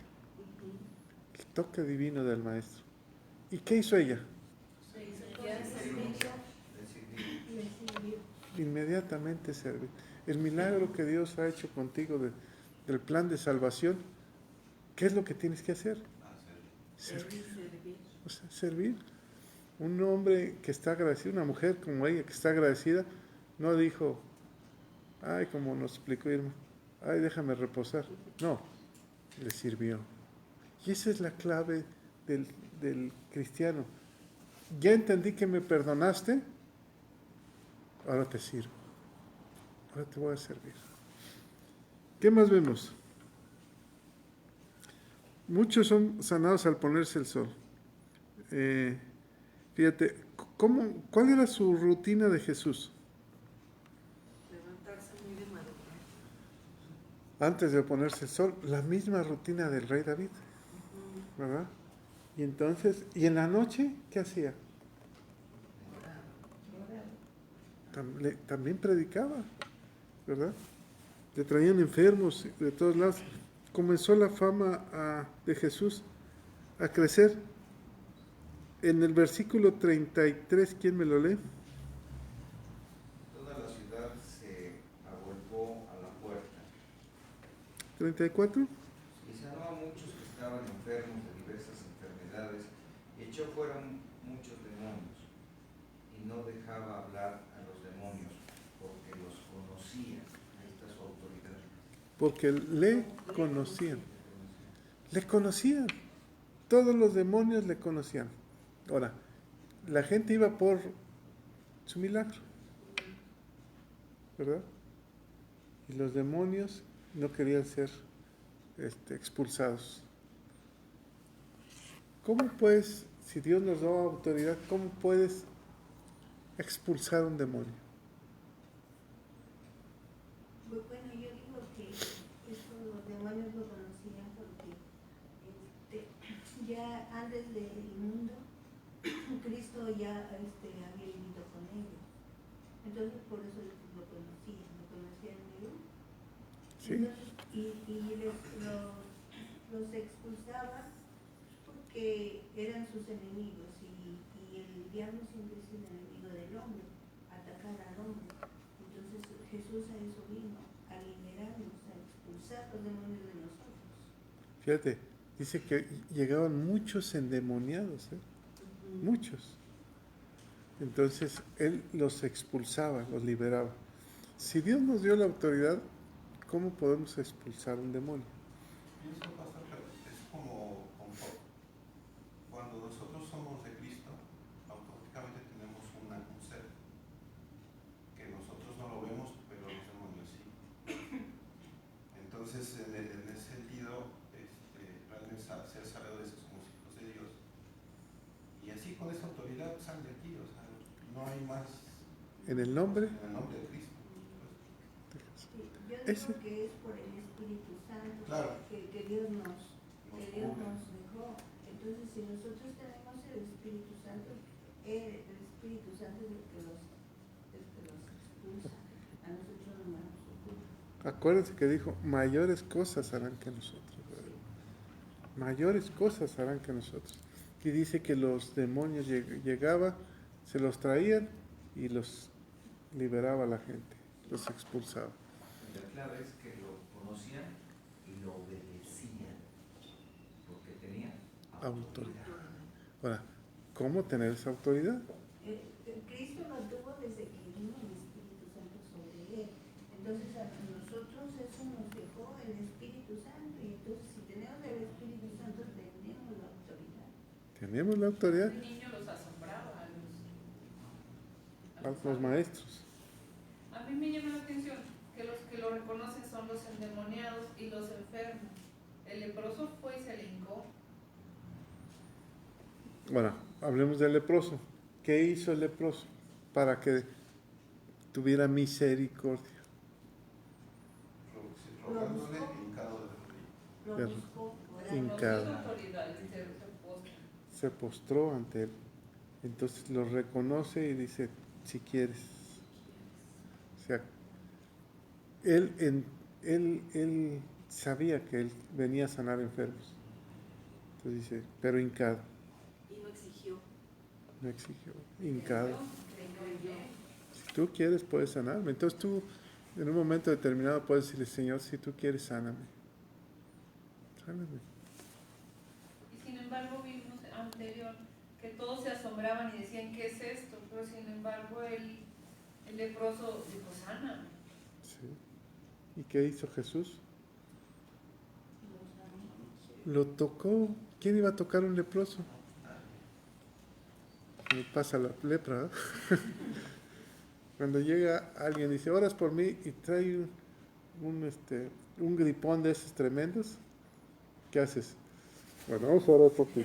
A: el toque divino del maestro. ¿Y qué hizo ella? Inmediatamente servir. El milagro que Dios ha hecho contigo del plan de salvación, ¿qué es lo que tienes que hacer? Servir. O sea, servir. Un hombre que está agradecido, una mujer como ella que está agradecida, no dijo, ay, como nos explicó Irma, ay, déjame reposar. No, le sirvió. Y esa es la clave del cristiano. Ya entendí que me perdonaste, ahora te sirvo. Ahora te voy a servir. ¿Qué más vemos? Muchos son sanados al ponerse el sol. Fíjate, ¿cuál era su rutina de Jesús?
I: Levantarse muy de madrugada.
A: Antes de ponerse el sol, la misma rutina del rey David, ¿verdad? Y entonces, ¿y en la noche qué hacía? También predicaba, ¿verdad? Le traían enfermos de todos lados. Comenzó la fama de Jesús a crecer. En el versículo 33, ¿quién me lo lee?
J: Toda la ciudad se agolpó a la puerta.
A: 34.
J: Y sanó a muchos que estaban enfermos de diversas enfermedades y echó fuera muchos demonios. Y no dejaba hablar a los demonios porque los conocía. Ahí está su autoridad.
A: Porque le conocían. Le conocían. Todos los demonios le conocían. Ahora, la gente iba por su milagro, ¿verdad? Y los demonios no querían ser expulsados. ¿Cómo puedes, si Dios nos da autoridad, cómo puedes expulsar un demonio?
F: Bueno, yo digo que eso los demonios lo conocían porque ya antes del mundo Cristo ya había vivido con ellos. Entonces por eso lo conocían ellos.
A: Sí.
F: Entonces, y los expulsaba porque eran sus enemigos y el diablo siempre es el enemigo del hombre, atacar al hombre. Entonces Jesús a eso vino, a liberarnos, a expulsar los demonios de nosotros.
A: Fíjate, dice que llegaban muchos endemoniados, muchos. Entonces Él los expulsaba, los liberaba. Si Dios nos dio la autoridad, ¿cómo podemos expulsar un demonio?
H: Pienso, pastor, que es como cuando nosotros somos de Cristo, automáticamente tenemos un ser que nosotros no lo vemos, pero los demonios sí. Entonces, en ese sentido, realmente ser sabedores que somos hijos de Dios. Y así con esa autoridad salen de aquí, o sea, no hay más.
A: En el nombre
H: En el nombre de Cristo.
F: Yo digo que es por el Espíritu Santo,
H: Claro,
F: que Dios nos dejó. Entonces, si nosotros tenemos el Espíritu Santo, el Espíritu Santo es el que los expulsa. A nosotros no nos ocupa.
A: acuérdense que dijo, mayores cosas harán que nosotros. ¿Verdad? Mayores cosas harán que nosotros. Y dice que los demonios llegaban, se los traían y los liberaba a la gente, los expulsaba.
J: La clave es que lo conocían y lo obedecían porque tenían
A: Autoridad. Ahora, ¿cómo tener esa autoridad?
F: Cristo lo tuvo desde que vino el Espíritu Santo sobre él. Entonces a nosotros eso nos dejó el Espíritu Santo. Y entonces si tenemos el Espíritu Santo tenemos la autoridad.
A: Tenemos la autoridad.
C: El niño los asombraba
A: A los maestros.
C: Antes reconocen son los endemoniados y los enfermos. El leproso fue y se le hincó.
A: Bueno, hablemos del leproso. ¿Qué hizo el leproso para que tuviera misericordia?
H: Rogándole hincado de rodillas.
F: Lo buscó,
A: Hincado.
C: Reconoció su autoridad y se postra.
A: Se postró ante él. Entonces lo reconoce y dice, si quieres. O sea, él sabía que él venía a sanar enfermos. Entonces dice, pero hincado.
I: Y no exigió.
A: No exigió, hincado.
I: Creyó.
A: Si tú quieres, puedes sanarme. Entonces tú, en un momento determinado, puedes decirle, Señor, si tú quieres, sáname. Sáname.
C: Y sin embargo vimos anterior que todos se asombraban y decían, ¿qué es esto? Pero sin embargo el leproso dijo, sana.
A: Sí. ¿Y qué hizo Jesús? Lo tocó. ¿Quién iba a tocar un leproso? Me pasa la lepra, ¿eh? Cuando llega alguien y dice, oras por mí, y trae un gripón de esos tremendos, ¿qué haces? Bueno, vamos a orar por ti.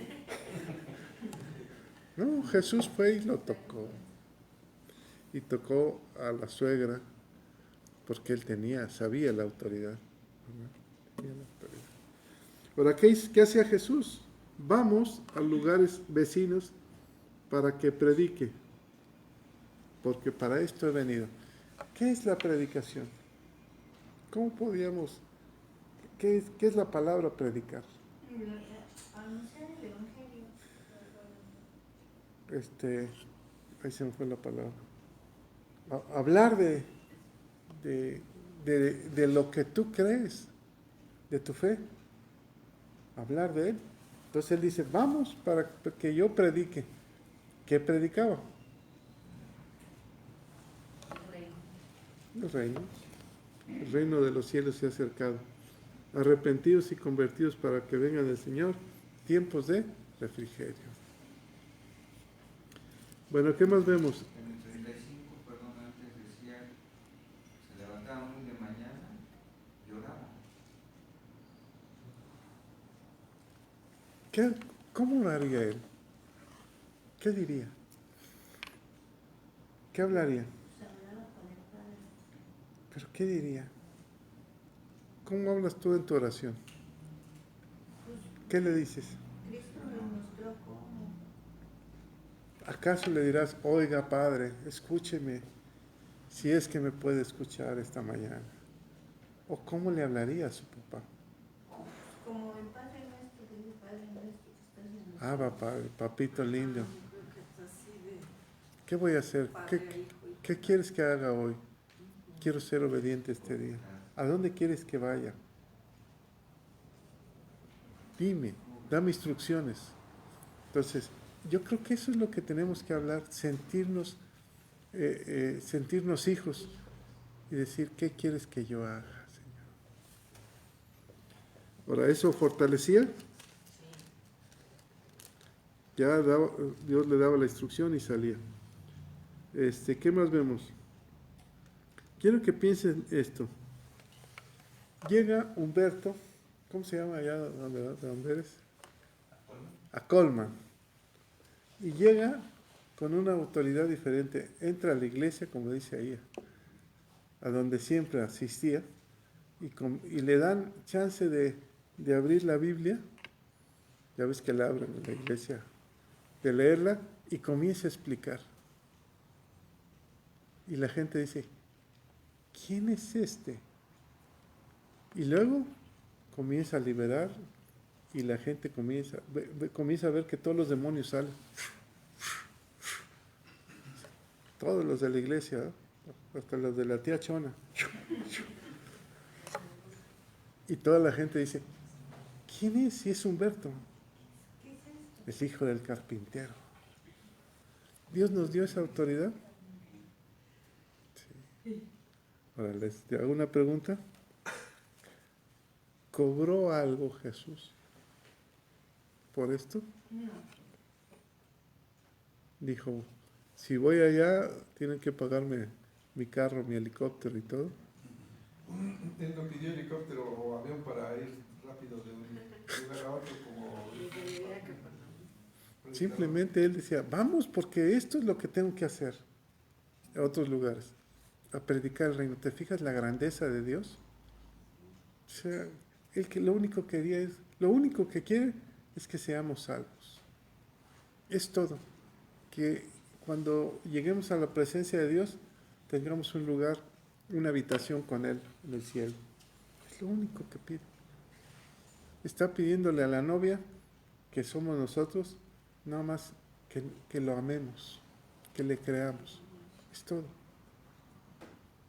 A: No, Jesús fue y lo tocó. Y tocó a la suegra, porque él sabía la autoridad. ¿No? Tenía la autoridad. Ahora, ¿qué hacía Jesús? Vamos a lugares vecinos para que predique, porque para esto he venido. ¿Qué es la predicación? ¿Cómo podíamos? ¿Qué es la palabra predicar?
F: Anunciar el evangelio.
A: Ahí se me fue la palabra. Hablar de lo que tú crees, de tu fe. Hablar de él. Entonces él dice, vamos para que yo predique. ¿Qué predicaba? El reino. El reino de los cielos se ha acercado. Arrepentidos y convertidos para que vengan el Señor. Tiempos de refrigerio. Bueno, ¿qué más vemos?
J: En el 35, perdón, antes decía, se levantaba muy de mañana y oraba.
A: ¿Cómo oraría él? ¿Qué diría? ¿Qué hablaría?
F: Se hablaba con el Padre.
A: ¿Pero qué diría? ¿Cómo hablas tú en tu oración? ¿Qué le dices?
F: Cristo nos mostró cómo.
A: ¿Acaso le dirás, oiga Padre, escúcheme, si es que me puede escuchar esta mañana? ¿O cómo le hablaría a su papá?
F: Como el Padre nuestro, que dice Padre nuestro que estás en los
A: Ah, Padre, papito lindo,
I: Yo creo que es así de
A: ¿qué voy a hacer?
I: padre a hijo y
A: ¿Qué quieres que haga hoy? Quiero ser obediente este día. ¿A dónde quieres que vaya? Dime, dame instrucciones. Entonces, yo creo que eso es lo que tenemos que hablar, sentirnos hijos y decir, ¿qué quieres que yo haga, Señor? Ahora, ¿eso fortalecía? Ya Dios le daba la instrucción y salía. ¿Qué más vemos? Quiero que piensen esto. Llega Humberto, ¿cómo se llama allá de donde eres? A Colman. Y llega con una autoridad diferente. Entra a la iglesia, como dice ahí, a donde siempre asistía, y le dan chance de abrir la Biblia. Ya ves que la abren en la iglesia, de leerla, y comienza a explicar. Y la gente dice, ¿quién es este? Y luego comienza a liberar y la gente comienza a ver que todos los demonios salen. Todos los de la iglesia, ¿eh? Hasta los de la tía Chona. Y toda la gente dice, ¿quién es? Si es Humberto.
F: ¿Qué es esto?
A: Es hijo del carpintero. ¿Dios nos dio esa autoridad? Sí. Ahora les hago una pregunta. ¿Cobró algo Jesús por esto?
F: No.
A: Dijo, si voy allá, tienen que pagarme mi carro, mi helicóptero y todo.
G: Él no pidió helicóptero o avión para ir rápido de un lugar a otro como...
A: Simplemente él decía, vamos porque esto es lo que tengo que hacer a otros lugares, a predicar el reino. ¿Te fijas la grandeza de Dios? O sea, él que lo único que quiere es que seamos salvos. Es todo. Que cuando lleguemos a la presencia de Dios, tengamos un lugar, una habitación con Él en el cielo. Es lo único que pide. Está pidiéndole a la novia, que somos nosotros, nada más que lo amemos, que le creamos. Es todo.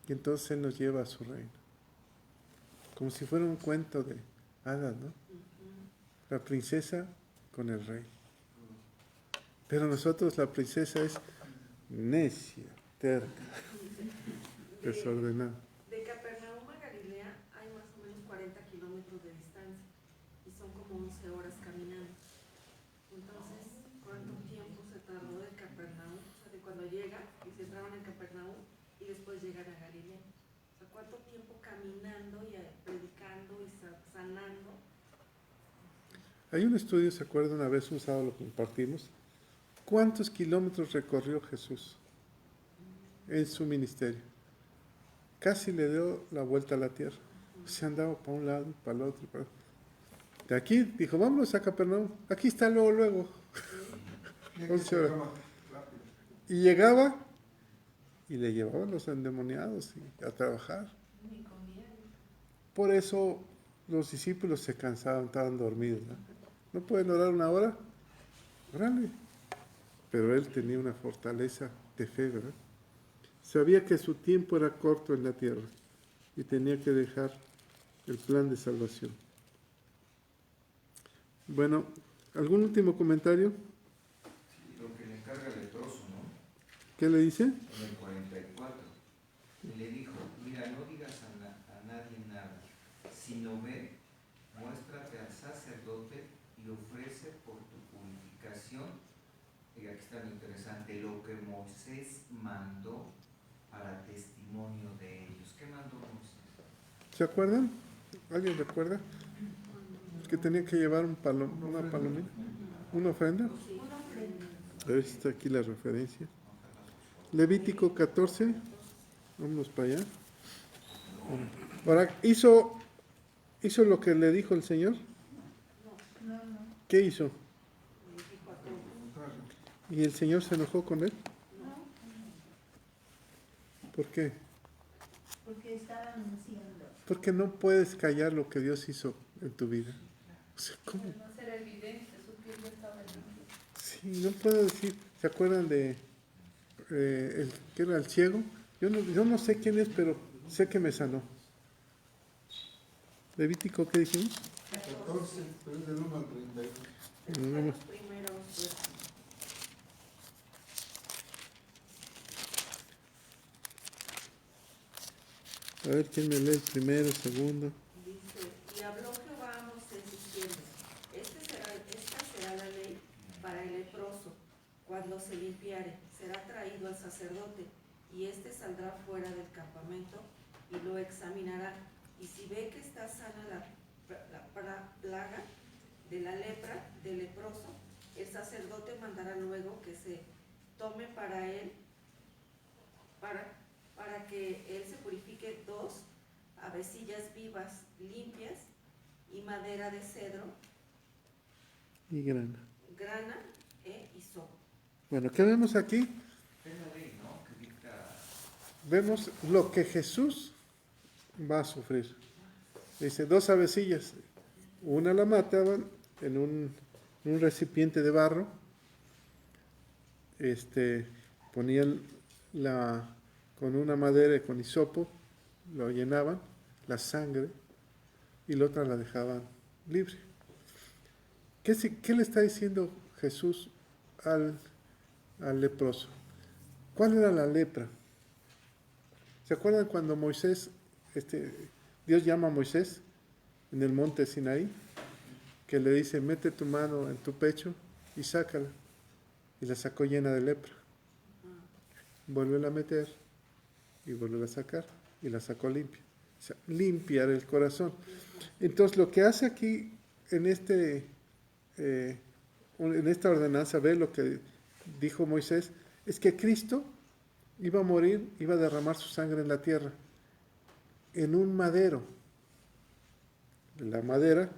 A: Y entonces Él nos lleva a su reino. Como si fuera un cuento de hadas, ¿no? La princesa con el rey. Pero nosotros, la princesa es necia, terca, desordenada.
I: De Capernaum a Galilea hay más o menos 40 kilómetros de distancia y son como 11 horas caminando. Entonces, ¿cuánto tiempo se tardó de Capernaum? O sea, de cuando llega y se entraban en Capernaum y después llegan a Galilea. O sea, ¿cuánto tiempo caminando y predicando y sanando?
A: Hay un estudio, ¿se acuerdan? Una vez un sábado lo compartimos. ¿Cuántos kilómetros recorrió Jesús en su ministerio? Casi le dio la vuelta a la tierra. Se andaba para un lado, para el otro. De aquí dijo, vámonos a Capernaum. Aquí está luego. 11 horas. Y llegaba y le llevaban los endemoniados a trabajar. Por eso los discípulos se cansaban, estaban dormidos. ¿No pueden orar una hora? Órale. Pero él tenía una fortaleza de fe, ¿verdad? Sabía que su tiempo era corto en la tierra y tenía que dejar el plan de salvación. Bueno, ¿algún último comentario?
J: Sí, lo que le encarga el leproso, ¿no?
A: ¿Qué le dice?
J: En el 44. Y le dijo, mira, no digas a nadie nada, sino ve, muéstrate al sacerdote y ofrece por tu purificación. Y aquí está lo interesante, lo que Moisés mandó para testimonio de ellos. ¿Qué mandó Moisés?
A: ¿Se acuerdan? ¿Alguien recuerda? Que tenía que llevar una palomita, una ofrenda. A ver si está aquí la referencia. Levítico 14. Vámonos para allá. Ahora, ¿hizo lo que le dijo el Señor? ¿Qué hizo? ¿Y el Señor se enojó con él? ¿Por qué?
F: Porque estaba anunciando.
A: Porque no puedes callar lo que Dios hizo en tu vida. O sea, ¿cómo?
C: No será evidente, su piel ya estaba limpia.
A: Sí, no puedo decir. ¿Se acuerdan de el que era el ciego? Yo no sé quién es, pero sé que me sanó. Levítico, ¿qué dijimos?
G: 14, pero es del 1 al 32.
A: No,
I: Los primeros versos.
A: a ver quién me lee el primero, segundo.
I: Dice, y habló Jehová a Moisés diciendo, esta será la ley para el leproso, cuando se limpiare, será traído al sacerdote, y éste saldrá fuera del campamento, y lo examinará, y si ve que está sana la plaga de la lepra del leproso, el sacerdote mandará luego que se tome para él, para que él se purifique 2 avecillas vivas, limpias, y madera de cedro,
A: Y grana.
I: grana e hisopo.
A: Bueno, ¿qué vemos aquí?
J: Es la ley, ¿no? Que dicta.
A: Vemos lo que Jesús va a sufrir. Dice, 2 avecillas. Una la mataban en un recipiente de barro. Ponían con una madera y con hisopo, lo llenaban, la sangre, y la otra la dejaban libre. ¿Qué le está diciendo Jesús al leproso? ¿Cuál era la lepra? ¿Se acuerdan cuando Dios llama a Moisés en el monte Sinaí? Que le dice, mete tu mano en tu pecho y sácala. Y la sacó llena de lepra. Vuelve a meter y vuelve a sacar y la sacó limpia. sea, limpiar el corazón. Entonces, lo que hace aquí en esta ordenanza, ve lo que dijo Moisés, es que Cristo iba a morir, iba a derramar su sangre en la tierra, en un madero. La madera,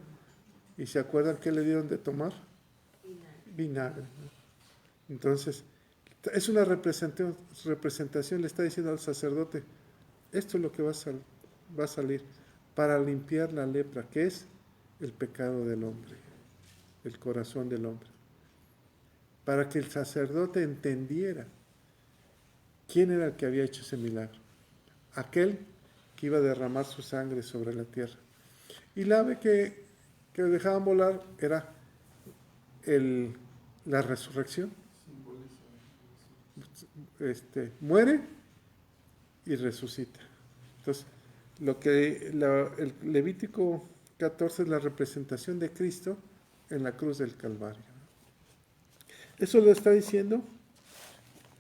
A: ¿y se acuerdan qué le dieron de tomar? Vinagre. Entonces, es una representación, le está diciendo al sacerdote, esto es lo que va a salir para limpiar la lepra, que es el pecado del hombre, el corazón del hombre. Para que el sacerdote entendiera quién era el que había hecho ese milagro. Aquel que iba a derramar su sangre sobre la tierra. Y la ave que dejaban volar era la resurrección. Muere y resucita. Entonces, el Levítico 14 es la representación de Cristo en la cruz del Calvario. Eso lo está diciendo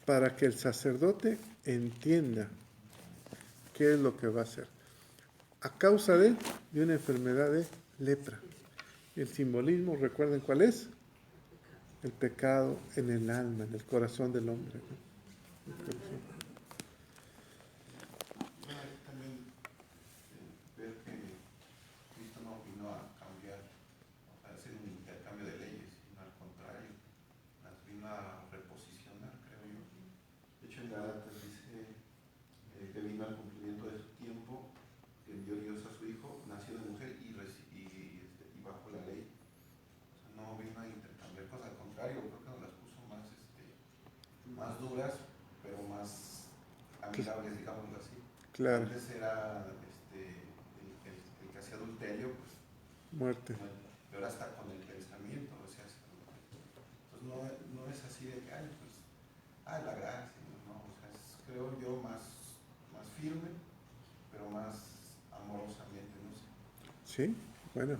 A: para que el sacerdote entienda qué es lo que va a hacer. A causa de una enfermedad de lepra. El simbolismo, ¿recuerden cuál es? El pecado en el alma, en el corazón del hombre, ¿no?
H: También ver que Cristo no vino a cambiar, a hacer un intercambio de leyes, sino al contrario, las vino a reposicionar, creo yo. De hecho, en Gálatas dice que vino al cumplimiento de su tiempo, que envió Dios a su Hijo, nacido de mujer y bajo la ley. O sea, no vino a intercambiar cosas, al contrario, creo que nos las puso más duras, pero más amigables, digámoslo así.
A: Claro.
H: Antes era el que hacía adulterio, pues
A: Muerte.
H: pero ahora está con el pensamiento, o sea, pues no es así de que, la gracia, no, o sea, creo yo más firme, pero más amorosamente, no sé.
A: Sí, bueno,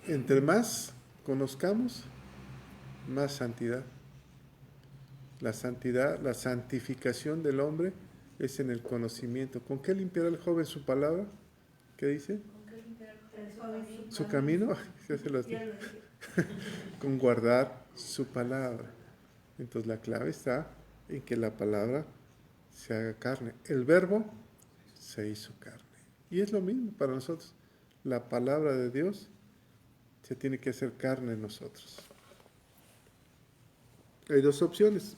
A: entre más conozcamos, más santidad. La santidad, la santificación del hombre es en el conocimiento. ¿Con qué limpiará el joven su palabra? ¿Qué dice? ¿Su camino? Ya se lo dije. Con guardar su palabra. Entonces la clave está en que la palabra se haga carne. El verbo se hizo carne. Y es lo mismo para nosotros. La palabra de Dios se tiene que hacer carne en nosotros. Hay dos opciones.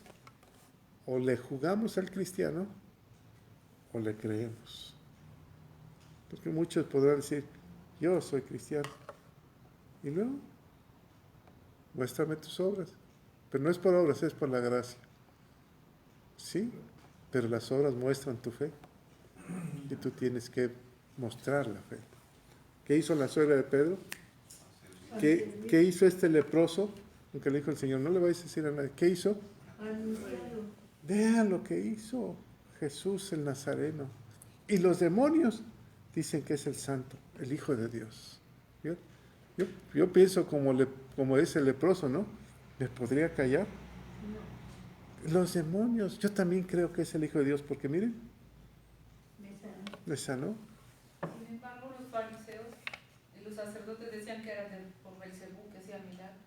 A: O le jugamos al cristiano o le creemos. Porque muchos podrán decir, yo soy cristiano. Y luego, muéstrame tus obras. Pero no es por obras, es por la gracia. Sí, pero las obras muestran tu fe. Y tú tienes que mostrar la fe. ¿Qué hizo la suegra de Pedro? ¿Qué hizo este leproso? Aunque le dijo el Señor, no le vais a decir a nadie. ¿Qué hizo? Vean lo que hizo Jesús el Nazareno. Y los demonios dicen que es el santo, el Hijo de Dios. Yo pienso como es el leproso, ¿no? ¿Les podría callar? Los demonios, yo también creo que es el Hijo de Dios, porque miren, le sanó.
C: Sin embargo, los fariseos y los sacerdotes decían que era por Belcebú que hacía milagros.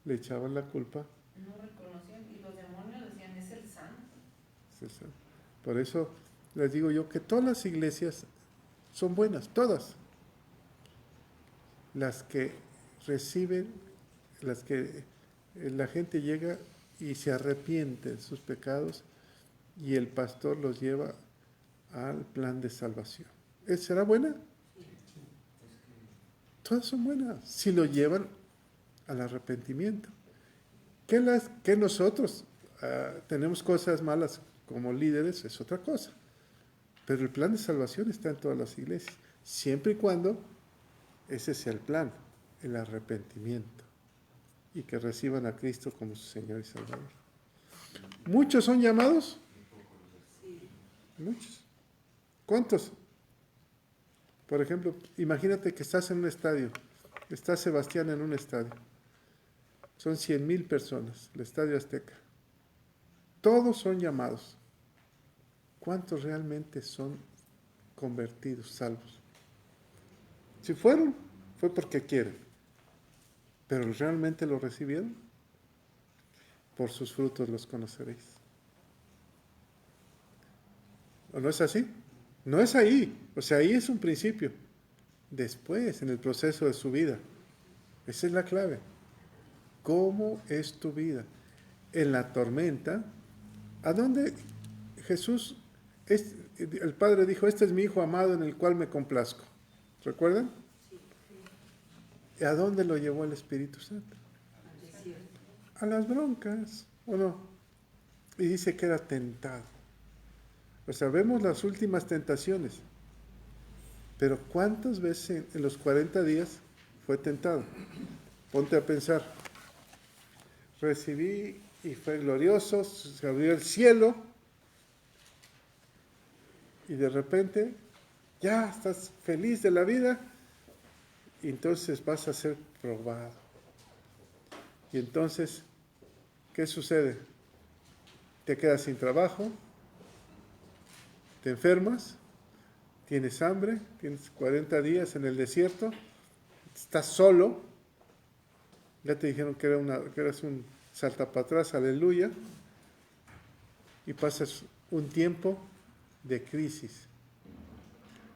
A: Le echaban la culpa.
C: No reconocían, y los demonios decían, es el santo.
A: Por eso les digo yo que todas las iglesias son buenas, todas. Las que reciben, las que la gente llega y se arrepiente de sus pecados y el pastor los lleva al plan de salvación. ¿Será buena? Todas son buenas, si lo llevan al arrepentimiento. Que nosotros tenemos cosas malas como líderes es otra cosa. Pero el plan de salvación está en todas las iglesias, siempre y cuando ese sea el plan, el arrepentimiento, y que reciban a Cristo como su Señor y Salvador. ¿Muchos son llamados? Muchos. ¿Cuántos? Por ejemplo, imagínate que estás en un estadio, está Sebastián en un estadio, son 100,000 personas, el Estadio Azteca. Todos son llamados. ¿Cuántos realmente son convertidos, salvos? Si fueron, fue porque quieren. Pero ¿realmente lo recibieron? Por sus frutos los conoceréis. ¿O no es así? No es ahí. O sea, ahí es un principio. Después, en el proceso de su vida. Esa es la clave. ¿Cómo es tu vida? En la tormenta, ¿a dónde Jesús, el Padre dijo, este es mi Hijo amado en el cual me complazco? ¿Recuerdan? ¿Y a dónde lo llevó el Espíritu Santo? A las broncas, ¿o no? Y dice que era tentado. O sea, vemos las últimas tentaciones. Pero ¿cuántas veces en los 40 días fue tentado? Ponte a pensar. Recibí y fue glorioso, se abrió el cielo y de repente ya estás feliz de la vida y entonces vas a ser probado. Y entonces, ¿qué sucede? Te quedas sin trabajo, te enfermas, tienes hambre, tienes 40 días en el desierto, estás solo, ya te dijeron que eras un salta para atrás, aleluya, y pasas un tiempo de crisis.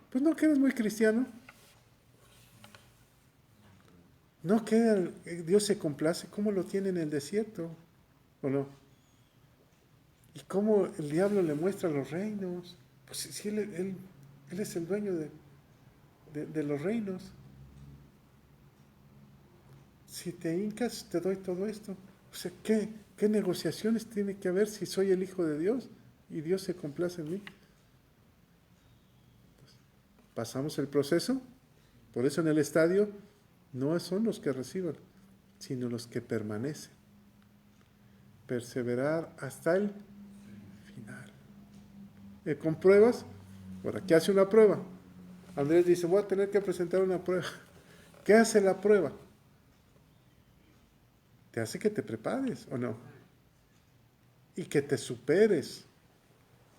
A: Pues no quedas muy cristiano. No queda, Dios se complace, ¿cómo lo tiene en el desierto? ¿O no? ¿Y cómo el diablo le muestra los reinos? Pues si él es el dueño de los reinos. Si te hincas, te doy todo esto. O sea, ¿qué negociaciones tiene que haber si soy el Hijo de Dios y Dios se complace en mí? Pasamos el proceso. Por eso en el estadio no son los que reciban, sino los que permanecen. Perseverar hasta el final. Con pruebas, por aquí hace una prueba. Andrés dice, voy a tener que presentar una prueba. ¿Qué hace la prueba? Te hace que te prepares, ¿o no? Y que te superes.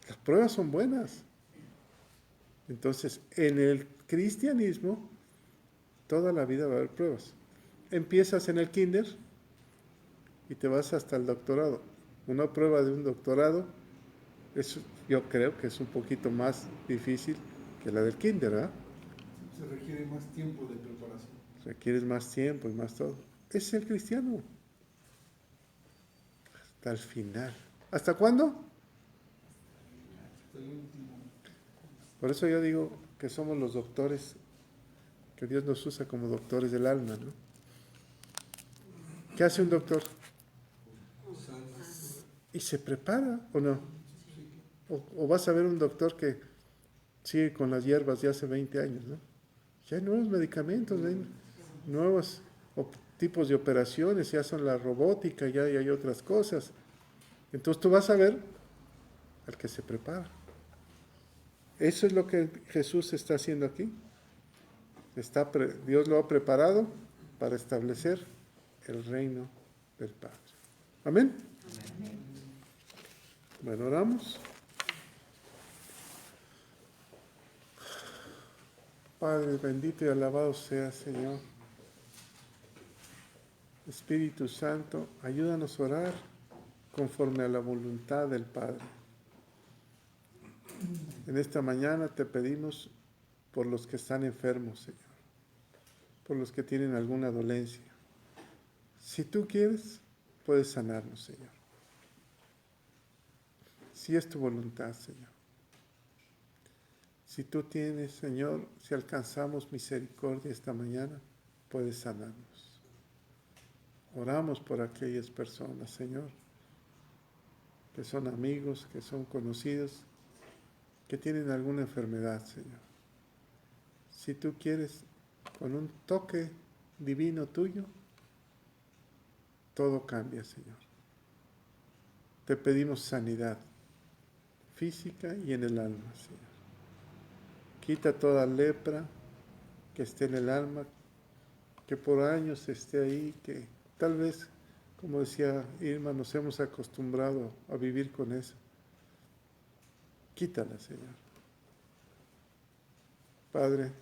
A: Las pruebas son buenas. Entonces, en el cristianismo, toda la vida va a haber pruebas. Empiezas en el kinder y te vas hasta el doctorado. Una prueba de un doctorado, yo creo que es un poquito más difícil que la del kinder, ¿verdad?
G: Se requiere más tiempo de preparación.
A: Requieres más tiempo y más todo. Es el cristiano. Hasta el final. ¿Hasta cuándo?
G: Hasta el último.
A: Por eso yo digo que somos los doctores, que Dios nos usa como doctores del alma, ¿no? ¿Qué hace un doctor? Y se prepara, ¿o no? O vas a ver un doctor que sigue con las hierbas de hace 20 años, ¿no? Ya hay nuevos medicamentos, hay nuevos tipos de operaciones, ya son la robótica, ya hay otras cosas. Entonces tú vas a ver al que se prepara. Eso es lo que Jesús está haciendo aquí. Dios lo ha preparado para establecer el reino del Padre. ¿Amén? Amén. Bueno, oramos. Padre, bendito y alabado sea, Señor. Espíritu Santo, ayúdanos a orar conforme a la voluntad del Padre. En esta mañana te pedimos por los que están enfermos, Señor, por los que tienen alguna dolencia. Si tú quieres, puedes sanarnos, Señor. Si es tu voluntad, Señor. Si tú tienes, Señor, si alcanzamos misericordia esta mañana, puedes sanarnos. Oramos por aquellas personas, Señor, que son amigos, que son conocidos, que tienen alguna enfermedad, Señor. Si tú quieres, con un toque divino tuyo, todo cambia, Señor. Te pedimos sanidad física y en el alma, Señor. Quita toda lepra que esté en el alma, que por años esté ahí, que tal vez, como decía Irma, nos hemos acostumbrado a vivir con eso. Quítala, Señor. Padre,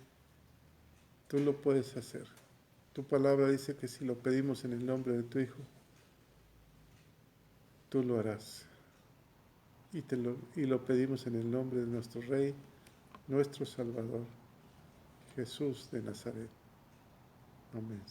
A: Tú lo puedes hacer. Tu palabra dice que si lo pedimos en el nombre de tu Hijo, tú lo harás. Y lo pedimos en el nombre de nuestro Rey, nuestro Salvador, Jesús de Nazaret. Amén.